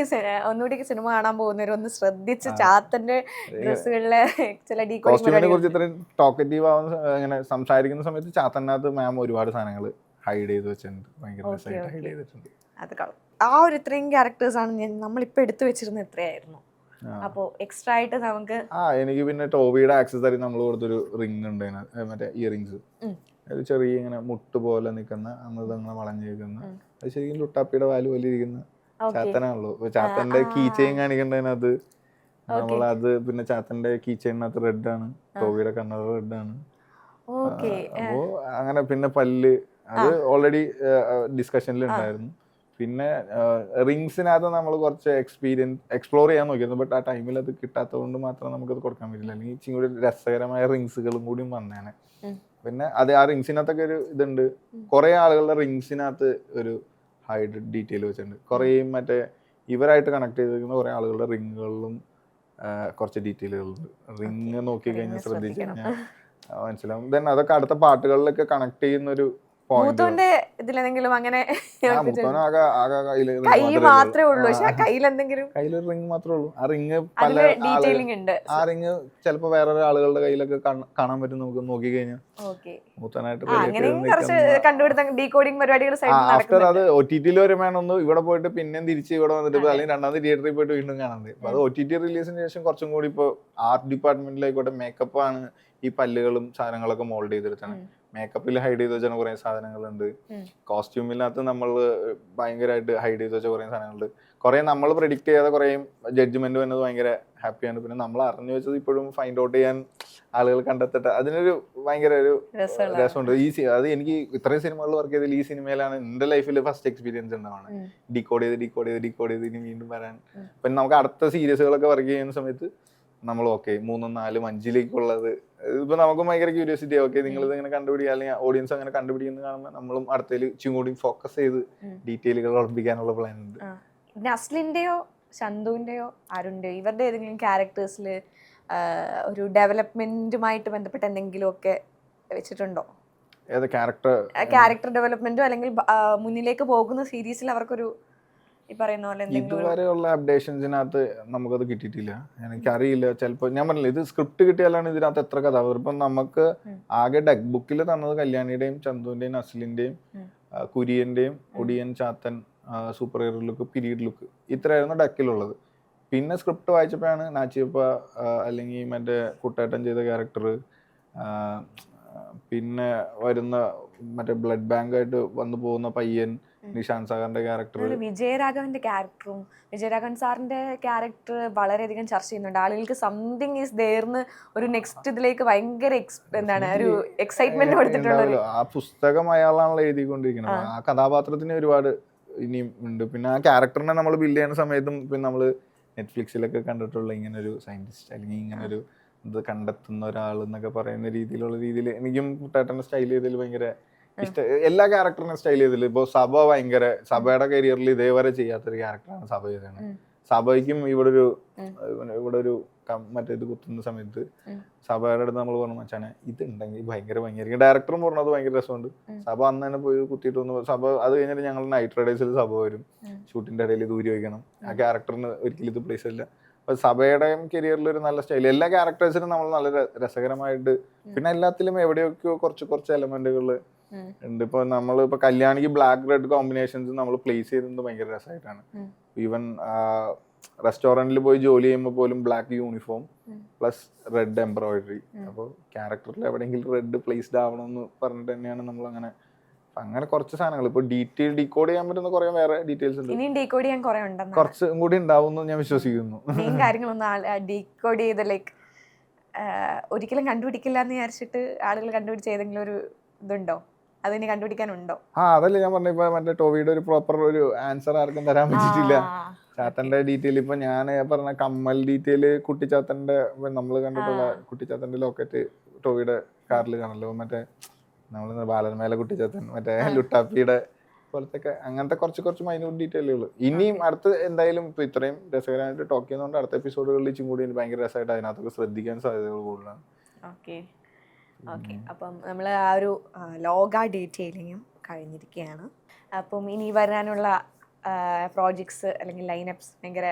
ഒന്നുകൂടി സിനിമ കാണാൻ പോകുന്നവരൊന്ന് ശ്രദ്ധിച്ച് ചാത്തന്റെ ഡ്രസ്സുകളിലെ ചില ഡീകോഡിംഗ് കോസ്റ്റ്യൂമിനെ കുറിച്ച് പരിപാടികൾ. ഇത്രയും ടോക്കറ്റീവ് ആവുന്ന ഇങ്ങനെ സംസാരിക്കുന്ന സമയത്ത് ചാത്തനകത്ത് മാം ഒരുപാട് സാധനങ്ങൾ ഹൈഡ് ചെയ്ത് വെച്ചിട്ടുണ്ട്, ഭയങ്കര രസമായിട്ട് ഹൈഡ് ചെയ്തിട്ടുണ്ട്. അത് കളർ ആ ഒരു ഇത്രയും ക്യാരക്ടേഴ്സാണ് നമ്മളിപ്പോൾ എടുത്തു വെച്ചിരുന്നത് ഇത്രയായിരുന്നു. അപ്പോൾ എക്സ്ട്രാ ആയിട്ട് നമുക്ക് എനിക്ക് പിന്നെ ടോബിയുടെ ആക്സസറി നമ്മൾ കൊടുത്തൊരു റിങ് ഉണ്ട് അതിനകത്ത്, മറ്റേ ഇയറിങ്സ്, ഒരു ചെറിയ ഇങ്ങനെ മുട്ട് പോലെ നിൽക്കുന്ന അന്നത് അങ്ങനെ വളഞ്ഞിരിക്കുന്ന, അത് ശരിക്കും ലുട്ടാപ്പിയുടെ വാല് പോലെ ഇരിക്കുന്ന ചാത്തനാണല്ലോ. അപ്പൊ ചാത്തന്റെ കീ ചെയിൻ കാണിക്കേണ്ടതിനകത്ത് നമ്മളത്, പിന്നെ ചാത്തന്റെ കീ ചെയിനകത്ത് റെഡ് ആണ്, ടോബിയുടെ കണ്ണർ റെഡ് ആണ്. അപ്പോ അങ്ങനെ പിന്നെ പല്ല് അത് ഓൾറെഡി ഡിസ്കഷനിൽ ഉണ്ടായിരുന്നു. പിന്നെ റിങ്സിനകത്ത് നമ്മൾ കുറച്ച് എക്സ്പ്ലോർ ചെയ്യാൻ നോക്കിയിരുന്നു, ബട്ട് ആ ടൈമിൽ അത് കിട്ടാത്തത് കൊണ്ട് മാത്രം നമുക്കത് കൊടുക്കാൻ പറ്റില്ല. അല്ലെങ്കിൽ ഇച്ചിരി കൂടി രസകരമായ റിങ്സുകളും കൂടി വന്നേനെ. പിന്നെ അത് ആ റിങ്സിനകത്തൊക്കെ ഒരു ഇതുണ്ട്, കുറെ ആളുകളുടെ റിങ്സിനകത്ത് ഒരു ഹൈഡ് ഡീറ്റെയിൽ വെച്ചിട്ടുണ്ട്. കുറേ മറ്റേ ഇവരായിട്ട് കണക്ട് ചെയ്തിരിക്കുന്ന കുറെ ആളുകളുടെ റിങ്ങുകളിലും കുറച്ച് ഡീറ്റെയിലുകളുണ്ട്. റിങ് നോക്കി കഴിഞ്ഞാൽ ശ്രദ്ധിച്ചു കഴിഞ്ഞാൽ മനസ്സിലാവും. ദെൻ അതൊക്കെ അടുത്ത പാട്ടുകളിലൊക്കെ കണക്ട് ചെയ്യുന്നൊരു ഇതിലെന്തെങ്കിലും അങ്ങനെ കൈ മാത്രമേ ഉള്ളൂ, പക്ഷെ ആ കയ്യിലെന്തെങ്കിലും കയ്യിലൊരു റിങ് മാത്രമേ ഉള്ളൂ. ആ റിങ് ഡീറ്റെയിലിംഗ് ഉണ്ട്. ആ റിങ് ചിലപ്പോ വേറൊരു ആളുകളുടെ കയ്യിലൊക്കെ കാണാൻ പറ്റും നമുക്ക് നോക്കി കഴിഞ്ഞാൽ. ഡീകോഡിംഗ് പരിപാടികൾ ആഫ്റ്റർ അത് OTT വരുമ്പോഴൊന്ന് ഇവിടെ പോയിട്ട് പിന്നെ തിരിച്ച് ഇവിടെ വന്നിട്ട് അല്ലെങ്കിൽ രണ്ടാമത് തിയേറ്ററിൽ പോയിട്ട് വീണ്ടും കാണുന്നത്. അപ്പൊ അത് OTT റിലീസിന് ശേഷം കുറച്ചും കൂടി ഇപ്പൊ ആർട്ട് ഡിപ്പാർട്ട്മെന്റിലായിക്കോട്ടെ മേക്കപ്പ് ആണ് ഈ പല്ലുകളും സാധനങ്ങളൊക്കെ മോൾഡ് ചെയ്തെടുത്താണ്. മേക്കപ്പിൽ ഹൈഡ് ചെയ്ത് വെച്ചാൽ കുറെ സാധനങ്ങളുണ്ട്, കോസ്റ്റ്യൂമിനകത്ത് നമ്മൾ ഭയങ്കരമായിട്ട് ഹൈഡ് ചെയ്ത് വെച്ച കുറെ സാധനങ്ങളുണ്ട്. കുറെ നമ്മൾ പ്രെഡിക്റ്റ് ചെയ്യാതെ കുറെ ജഡ്ജ്മെന്റ് വന്നത് ഭയങ്കര ഹാപ്പിയാണ്. പിന്നെ നമ്മൾ അറിഞ്ഞു വെച്ചത് ഇപ്പോഴും ഫൈൻഡ് ഔട്ട് ചെയ്യാൻ ആളുകൾ കണ്ടെത്തിട്ട് അതിനൊരു ഭയങ്കര ഒരു രസമുണ്ട്. അത് എനിക്ക് ഇത്രയും സിനിമകളിൽ വർക്ക് ചെയ്തതിൽ ഈ സിനിമയിലാണ് എൻ്റെ ലൈഫിൽ ഫസ്റ്റ് എക്സ്പീരിയൻസ് ഉണ്ടാവുന്നത്. ഡീകോഡ് ചെയ്ത് ഇനി വീണ്ടും വരാൻ. പിന്നെ നമുക്ക് അടുത്ത സീരീസുകളൊക്കെ വർക്ക് ചെയ്യുന്ന സമയത്ത് നമ്മൾ 3, 4, 5 ഇപ്പൊ നമുക്കും ഭയങ്കര ക്യൂരിയോസിറ്റി. നിങ്ങൾ ഇത് ഇങ്ങനെ കണ്ടുപിടിക്കുക, അല്ലെങ്കിൽ ഓഡിയൻസ് അങ്ങനെ കണ്ടുപിടിക്കുന്നത് കാണുമ്പോൾ നമ്മളും അടുത്തതിൽ ഇച്ചിരി കൂടി ഫോക്കസ് ചെയ്ത് ഡീറ്റെയിലുകൾ ഉറപ്പിക്കാനുള്ള പ്ലാൻ ഉണ്ട്. നസ്ലിന്റെയോ ചന്തുവിന്റെയോ അരുണിന്റെയോ ഇവരുടെ ഏതെങ്കിലും ക്യാരക്ടേഴ്സിൽ ഒരു ഡെവലപ്മെന്റുമായിട്ട് ബന്ധപ്പെട്ട് എന്തെങ്കിലും ഒക്കെ വെച്ചിട്ടുണ്ടോ? ക്യാരക്ടർ ഡെവലപ്മെന്റോ അല്ലെങ്കിൽ മുന്നിലേക്ക് പോകുന്ന സീരീസിൽ അവർക്കൊരു ഇതുവരെയുള്ള അപ്ഡേഷൻസിനകത്ത് നമുക്കത് കിട്ടിയിട്ടില്ല. എനിക്കറിയില്ല, ചിലപ്പോൾ ഞാൻ പറഞ്ഞില്ല ഇത് സ്ക്രിപ്റ്റ് കിട്ടിയാലാണ് ഇതിനകത്ത് എത്ര കഥ. ഇപ്പം നമുക്ക് ആകെ ഡെക്ക് ബുക്കിൽ തന്നത് കല്യാണിയുടെയും ചന്തുവിന്റെയും നസ്ലിന്റെയും കുര്യന്റെയും Odiyan Chathan super hero look period look ഇത്രയായിരുന്നു ഡെക്കിലുള്ളത്. പിന്നെ സ്ക്രിപ്റ്റ് വായിച്ചപ്പോഴാണ് നാച്ചിയപ്പ അല്ലെങ്കിൽ മറ്റേ കുട്ടേട്ടൻ ചെയ്ത ക്യാരക്ടർ, പിന്നെ വരുന്ന മറ്റേ ബ്ലഡ് ബാങ്ക് ആയിട്ട് വന്നു പോകുന്ന പയ്യൻ നിഷാന്ത് സാഗറിന്റെ ക്യാരക്ടർ, വിജയരാഘവന്റെ ക്യാരക്ടറും വിജയരാഘവൻ സാറിന്റെ ക്യാരക്ടർ വളരെയധികം ചർച്ച ചെയ്യുന്നുണ്ട്. ആളുകൾക്ക് സംതിങ് ഈസ് ദേർന്ന് ഒരു നെക്സ്റ്റ് ഇതിലേക്ക് ഭയങ്കര ഒരു എക്സൈറ്റ്മെന്റ് കൊടുത്തിട്ടുള്ള ആ പുസ്തകം അയാളാണല്ലോ എഴുതിക്കൊണ്ടിരിക്കുന്നത്. ആ കഥാപാത്രത്തിന് ഒരുപാട് ഇനിയും ഉണ്ട്. പിന്നെ ആ ക്യാരക്ടറിനെ നമ്മൾ ബിൽഡ് ചെയ്യുന്ന സമയത്തും പിന്നെ നമ്മൾ നെറ്റ്ഫ്ലിക്സിലൊക്കെ കണ്ടിട്ടുള്ള ഇങ്ങനൊരു സയന്റിസ്റ്റ് അല്ലെങ്കിൽ ഇങ്ങനൊരു ഇത് കണ്ടെത്തുന്ന ഒരാൾ എന്നൊക്കെ പറയുന്ന രീതിയിൽ എനിക്കും കുട്ടേട്ടന്റെ സ്റ്റൈൽ ചെയ്തതിൽ ഭയങ്കര ഇഷ്ടം. എല്ലാ ക്യാരക്ടറിനും സ്റ്റൈൽ ചെയ്തില്ല. ഇപ്പൊ സഭയുടെ കരിയറിൽ ഇതേവരെ ചെയ്യാത്തൊരു ക്യാരക്ടറാണ് സഭ ചെയ്തത്. സഭയ്ക്കും ഇവിടെ ഒരു മറ്റേത് കുത്തുന്ന സമയത്ത് സഭയുടെ അടുത്ത് നമ്മൾ പറഞ്ഞു മച്ചാനെ ഇത് ഉണ്ടെങ്കിൽ ഭയങ്കര ഡയറക്ടറും പറഞ്ഞത് ഭയങ്കര രസമുണ്ട്. സഭ അന്ന് തന്നെ പോയി കുത്തിയിട്ട് വന്നു. സഭ അത് കഴിഞ്ഞിട്ട് ഞങ്ങൾ നൈറ്റ് റൈഡേഴ്സിൽ സഭ വരും, ഷൂട്ടിന്റെ ഇടയിൽ ഇത് ഊരി വയ്ക്കണം. ആ ക്യാരക്ടറിന് ഒരിക്കലും ഇത് പ്ലേസ് ഇല്ല. അപ്പൊ സഭയുടെയും കരിയറിൽ ഒരു നല്ല സ്റ്റൈൽ, എല്ലാ ക്യാരക്ടേഴ്സിനും നമ്മൾ നല്ല രസകരമായിട്ട്, പിന്നെ എല്ലാത്തിലും എവിടെയൊക്കെയോ കുറച്ച് എലമെന്റുകൾ ഉണ്ട്. ഇപ്പൊ നമ്മളിപ്പോ കല്യാണിക്ക് ബ്ലാക്ക് റെഡ് കോമ്പിനേഷൻസ് നമ്മൾ പ്ലേസ് ചെയ്തത് ഭയങ്കര രസമായിട്ടാണ്. ഈവൻ റെസ്റ്റോറന്റിൽ പോയി ജോലി ചെയ്യുമ്പോൾ പോലും black uniform plus red embroidery. അപ്പോൾ ക്യാരക്ടറിൽ എവിടെയെങ്കിലും റെഡ് പ്ലേസ്ഡ് ആവണമെന്ന് പറഞ്ഞിട്ട് തന്നെയാണ് നമ്മൾ അങ്ങനെ കുറച്ച് സാധനങ്ങൾ ഇപ്പൊ ഡീകോഡ് ചെയ്യാൻ പറ്റുന്ന കുറെ വേറെ ഡീറ്റെയിൽസ് ഉണ്ട്. കുറച്ചും കൂടി ഉണ്ടാവും ഞാൻ വിശ്വസിക്കുന്നു. ഡീകോഡ് ചെയ്ത് ലൈക്ക് ഒരിക്കലും കണ്ടുപിടിക്കില്ല എന്ന് വിചാരിച്ചിട്ട് ആളുകൾ കണ്ടുപിടിച്ച ഏതെങ്കിലും ഒരു ഇതുണ്ടോ? അതിന് കണ്ടുപിടിക്കാനുണ്ടോ? അതല്ലേ ഞാൻ പറഞ്ഞ ഇപ്പൊ മറ്റേ ടോവിയുടെ ഒരു പ്രോപ്പർ ഒരു ആൻസർ ആർക്കും തരാൻ പറ്റിയിട്ടില്ല. ചാത്തന്റെ ഡീറ്റെയിൽ ഇപ്പൊ ഞാൻ പറഞ്ഞ കമ്മൽ ഡീറ്റെയിൽ കുട്ടിച്ചാത്തന്റെ നമ്മൾ കണ്ടിട്ടുള്ള കുട്ടിച്ചാത്തന്റെ ലോക്കറ്റ് ടോവിയുടെ കാറിൽ കാണല്ലോ, മറ്റേ നമ്മൾ ബാലന്മേലെ കുട്ടിച്ചാത്തൻ, മറ്റേ ലുട്ടാപ്പിയുടെ പോലത്തെ അങ്ങനത്തെ കുറച്ച് മൈന്യൂട്ട് ഡീറ്റെയിലുകൾ ഇനിയും അടുത്ത് എന്തായാലും ഇപ്പൊ ഇത്രയും രസകരമായിട്ട് ടോക്ക് ചെയ്യുന്നതുകൊണ്ട് അടുത്ത എപ്പിസോഡുകളിൽ ഇച്ചും കൂടി ഭയങ്കര രസമായിട്ട് അതിനകത്തൊക്കെ ശ്രദ്ധിക്കാൻ സാധ്യതകൾ കൂടുതലാണ്. ഓക്കെ, അപ്പം നമ്മൾ ആ ഒരു ലോഗ ഡീറ്റെയിലിങ്ങും കഴിഞ്ഞിരിക്കുകയാണ്. അപ്പം ഇനി വരാനുള്ള പ്രോജക്ട്സ് അല്ലെങ്കിൽ ലൈനപ്സ് ഭയങ്കര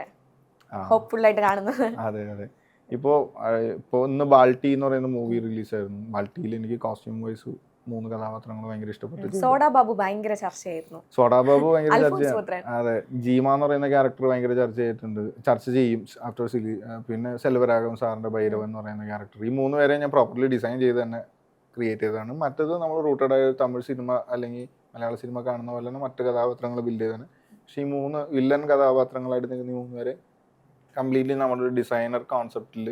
ആ. ഹോപ്പ്ഫുൾ ആയിട്ട് കാണുന്നത്? അതെ അതെ. ഇപ്പോൾ ഇന്ന് ബാൾട്ടി എന്ന് പറയുന്ന മൂവി റിലീസായിരുന്നു. ബാൾട്ടിയിൽ എനിക്ക് കോസ്റ്റ്യൂം വൈസ് 3 കഥാപാത്രങ്ങൾ ഭയങ്കര ഇഷ്ടപ്പെട്ടു. സോഡ ബാബു ഭയങ്കര ചർച്ചയായിരുന്നു. സോഡാ ബാബു ഭയങ്കര അൽഫോൻസ് ചർച്ച. പുത്രൻ. അതെ, ജീമ എന്ന് പറയുന്ന ക്യാരക്ടർ ഭയങ്കര ചർച്ച ചെയ്യും ആഫ്റ്റർ സിലി. പിന്നെ സെൽവരാഘവൻ സാറിന്റെ ഭൈരവൻ എന്ന് പറയുന്ന ക്യാരക്ടർ, ഈ 3 പേരെ ഞാൻ പ്രോപ്പർലി ഡിസൈൻ ചെയ്ത് തന്നെ ക്രിയേറ്റ് ചെയ്തതാണ്. മറ്റത് നമ്മൾ റൂട്ടഡ് ആയ തമിഴ് സിനിമ അല്ലെങ്കിൽ മലയാള സിനിമ കാണുന്ന പോലെ തന്നെ മറ്റ് കഥാപാത്രങ്ങൾ ബിൽഡ് ചെയ്തതാണ്. പക്ഷേ ഈ 3 വില്ലൻ കഥാപാത്രങ്ങളായിട്ട് നിൽക്കുന്ന ഈ 3 പേരെ കംപ്ലീറ്റ്ലി നമ്മുടെ ഡിസൈനർ കോൺസെപ്റ്റിൽ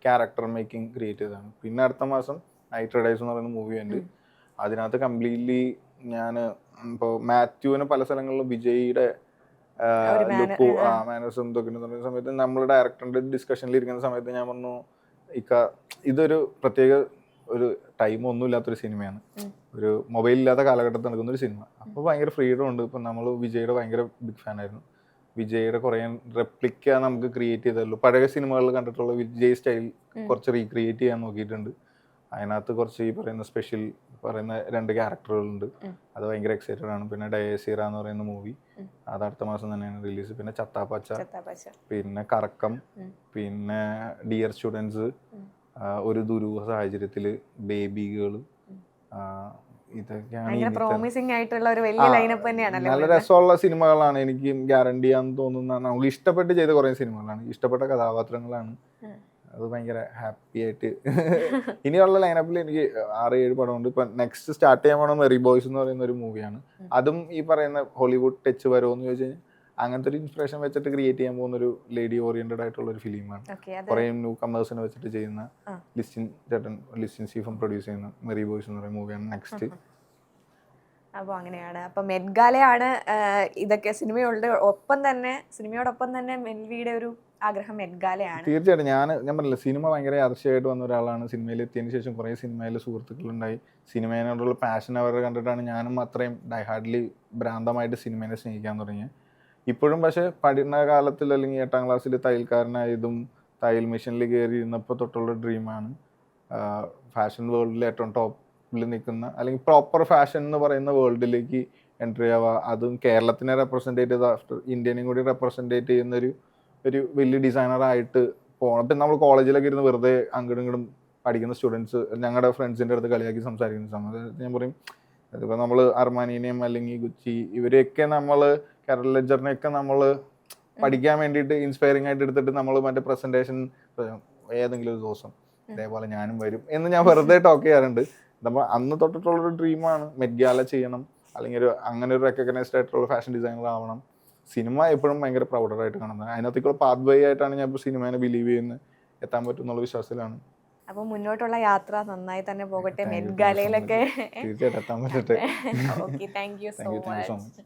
ക്യാരക്ടർ മേക്കിംഗ് ക്രിയേറ്റ് ചെയ്തതാണ്. പിന്നെ അടുത്ത മാസം നൈറ്റ് റൈഡേഴ്സ് എന്ന് പറയുന്ന മൂവി ഉണ്ട്. അതിനകത്ത് കംപ്ലീറ്റ്ലി ഞാൻ ഇപ്പോൾ മാത്യുവിന് പല സ്ഥലങ്ങളിലും വിജയിയുടെ ലുക്കും മാനസും ഇതൊക്കെ എന്ന് പറയുന്ന സമയത്ത് നമ്മൾ ഡയറക്ടറിന്റെ ഡിസ്കഷനിൽ ഇരിക്കുന്ന സമയത്ത് ഞാൻ പറഞ്ഞു, ഇതൊരു പ്രത്യേക ഒരു ടൈമൊന്നും ഇല്ലാത്തൊരു സിനിമയാണ്, ഒരു മൊബൈൽ ഇല്ലാത്ത കാലഘട്ടത്തിൽ നടക്കുന്ന ഒരു സിനിമ. അപ്പോൾ ഭയങ്കര ഫ്രീഡം ഉണ്ട്. ഇപ്പം നമ്മൾ വിജയുടെ ഭയങ്കര ബിഗ് ഫാനായിരുന്നു. വിജയുടെ കുറേ റെപ്ലിക്ക നമുക്ക് ക്രിയേറ്റ് ചെയ്തല്ലോ. പഴയ സിനിമകളിൽ കണ്ടിട്ടുള്ള വിജയ് സ്റ്റൈൽ കുറച്ച് റീക്രിയേറ്റ് ചെയ്യാൻ നോക്കിയിട്ടുണ്ട്. അതിനകത്ത് കുറച്ച് ഈ പറയുന്ന സ്പെഷ്യൽ പറയുന്ന 2 ക്യാരക്ടറുകളുണ്ട്. അത് ഭയങ്കര എക്സൈറ്റഡ് ആണ്. പിന്നെ ഡയസീറ എന്ന് പറയുന്ന മൂവി, അത് അടുത്ത മാസം തന്നെയാണ് റിലീസ്. പിന്നെ ചത്താപ്പച്ച, പിന്നെ കറക്കം, പിന്നെ ഡിയർ സ്റ്റുഡൻസ്, ഒരു ദുരൂഹ സാഹചര്യത്തിൽ, ബേബി ഗേൾ, ഇതൊക്കെയാണ് പ്രോമിസിംഗ് ആയിട്ടുള്ള ഒരു വലിയ ലൈനപ്പ് തന്നെയാണല്ലോ. നല്ല രസമുള്ള സിനിമകളാണ്. എനിക്ക് ഗ്യാരണ്ടി ചെയ്യാന്ന് തോന്നുന്ന, നമുക്ക് ഇഷ്ടപ്പെട്ട് ചെയ്ത കുറേ സിനിമകളാണ്, ഇഷ്ടപ്പെട്ട കഥാപാത്രങ്ങളാണ്. അത് ഭയങ്കര ഹാപ്പി ആയിട്ട് ഇനിയുള്ള ലൈനപ്പിൽ എനിക്ക് 6-7 പടമുണ്ട്. ഇപ്പൊ നെക്സ്റ്റ് സ്റ്റാർട്ട് ചെയ്യാൻ പോണ മെറി ബോയ്സ് എന്ന് പറയുന്ന ഒരു മൂവിയാണ്. അതും ഈ പറയുന്ന ഹോളിവുഡ് ടച്ച് വരുമോ എന്ന് ചോദിച്ചു കഴിഞ്ഞാൽ അങ്ങനത്തെ ഒരു ഇൻസ്പിറേഷൻ വെച്ചിട്ട് ക്രിയേറ്റ് ചെയ്യാൻ പോകുന്ന ഒരു ലേഡി ഓറിയന്റഡ് ആയിട്ടുള്ള ഒരു ഫിലിമാണ്. കുറെ ന്യൂ കമേഴ്സിനെ വെച്ചിട്ട് ചെയ്യുന്ന ലിസ്റ്റിൻ സ്റ്റീഫൻ പ്രൊഡ്യൂസ് ചെയ്യുന്ന മെറി ബോയ്സ് എന്ന് പറയുന്ന മൂവിയാണ് നെക്സ്റ്റ്. അപ്പോൾ അങ്ങനെയാണ്. അപ്പം മെറ്റ്ഗാലയാണ് ഇതൊക്കെ സിനിമയോടൊപ്പം തന്നെ മെൽവിയുടെ ഒരു ആഗ്രഹം മെറ്റ്ഗാലയാണ്. തീർച്ചയായിട്ടും. ഞാൻ പറഞ്ഞില്ല, സിനിമ ഭയങ്കര ആദർശമായിട്ട് വന്ന ഒരാളാണ്. സിനിമയിൽ എത്തിയതിന് ശേഷം കുറേ സിനിമയിൽ സുഹൃത്തുക്കളുണ്ടായി. സിനിമേനോടുള്ള പാഷൻ അവരെ കണ്ടിട്ടാണ് ഞാനും അത്രയും ഡൈഹാർഡ്ലി ഭ്രാന്തമായിട്ട് സിനിമേനെ സ്നേഹിക്കാൻ തുടങ്ങിയത്. ഇപ്പോഴും പക്ഷേ പഠനകാലത്തിൽ അല്ലെങ്കിൽ 8ാം ക്ലാസ്സിൽ തയ്യൽക്കാരനായതും തയ്യൽ മെഷീനിൽ കയറി ഇരുന്നപ്പോൾ തൊട്ടുള്ള ഡ്രീമാണ് ഫാഷൻ വേൾഡിൽ ഏറ്റവും ടോപ്പിൽ നിൽക്കുന്ന, അല്ലെങ്കിൽ പ്രോപ്പർ ഫാഷൻ എന്ന് പറയുന്ന വേൾഡിലേക്ക് എൻട്രി ആവുക. അതും കേരളത്തിനെ റെപ്രസെൻറ്റേറ്റ് ചെയ്ത് ആഫ്റ്റർ ഇന്ത്യനെയും കൂടി റെപ്രസെൻറ്റേറ്റ് ചെയ്യുന്ന ഒരു വലിയ ഡിസൈനറായിട്ട് പോകണം. ഇപ്പം നമ്മൾ കോളേജിലൊക്കെ ഇരുന്ന് വെറുതെ അങ്ങോട്ടും ഇങ്ങോട്ടും പഠിക്കുന്ന സ്റ്റുഡൻസ് ഞങ്ങളുടെ ഫ്രണ്ട്സിൻ്റെ അടുത്ത് കളിയാക്കി സംസാരിക്കുന്ന സമയത്ത് ഞാൻ പറയും, അതിപ്പോൾ നമ്മൾ അർമാനിനെയും അല്ലെങ്കിൽ ഗുച്ചി ഇവരെയൊക്കെ നമ്മൾ കെറൽ ലെഡ്ജറിനെയൊക്കെ നമ്മൾ പഠിക്കാൻ വേണ്ടിയിട്ട് ഇൻസ്പയറിംഗ് ആയിട്ട് എടുത്തിട്ട് നമ്മൾ മറ്റേ പ്രസൻറ്റേഷൻ ഏതെങ്കിലും ഒരു ദിവസം ഇതേപോലെ ഞാനും വരും എന്ന് ഞാൻ വെറുതെ ടോക്ക് ചെയ്യാറുണ്ട്. നമ്മൾ അന്ന് തൊട്ടിട്ടുള്ളൊരു ഡ്രീമാണ് മെറ്റ്ഗാല ചെയ്യണം, അല്ലെങ്കിൽ അങ്ങനെ ഒരു റെക്കഗ്നൈസ്ഡ് ആയിട്ടുള്ള ഫാഷൻ ഡിസൈനർ ആവണം. സിനിമ എപ്പോഴും ഭയങ്കര പ്രൗഡറായിട്ട് കാണുന്നത്. അതിനകത്തേക്കുള്ള പാത്ത് വേ ആയിട്ടാണ് ഞാൻ ഇപ്പോൾ സിനിമേനെ ബിലീവ് ചെയ്യുന്നത്, എത്താൻ പറ്റും എന്നുള്ള വിശ്വാസത്തിലാണ്. അപ്പോൾ മുന്നോട്ടുള്ള യാത്ര നന്നായി തന്നെ പോകട്ടെ മെറ്റ്ഗാലയിലൊക്കെ. തീർച്ചയായിട്ടും എത്താൻ പറ്റട്ടെ. Okay, thank you so much.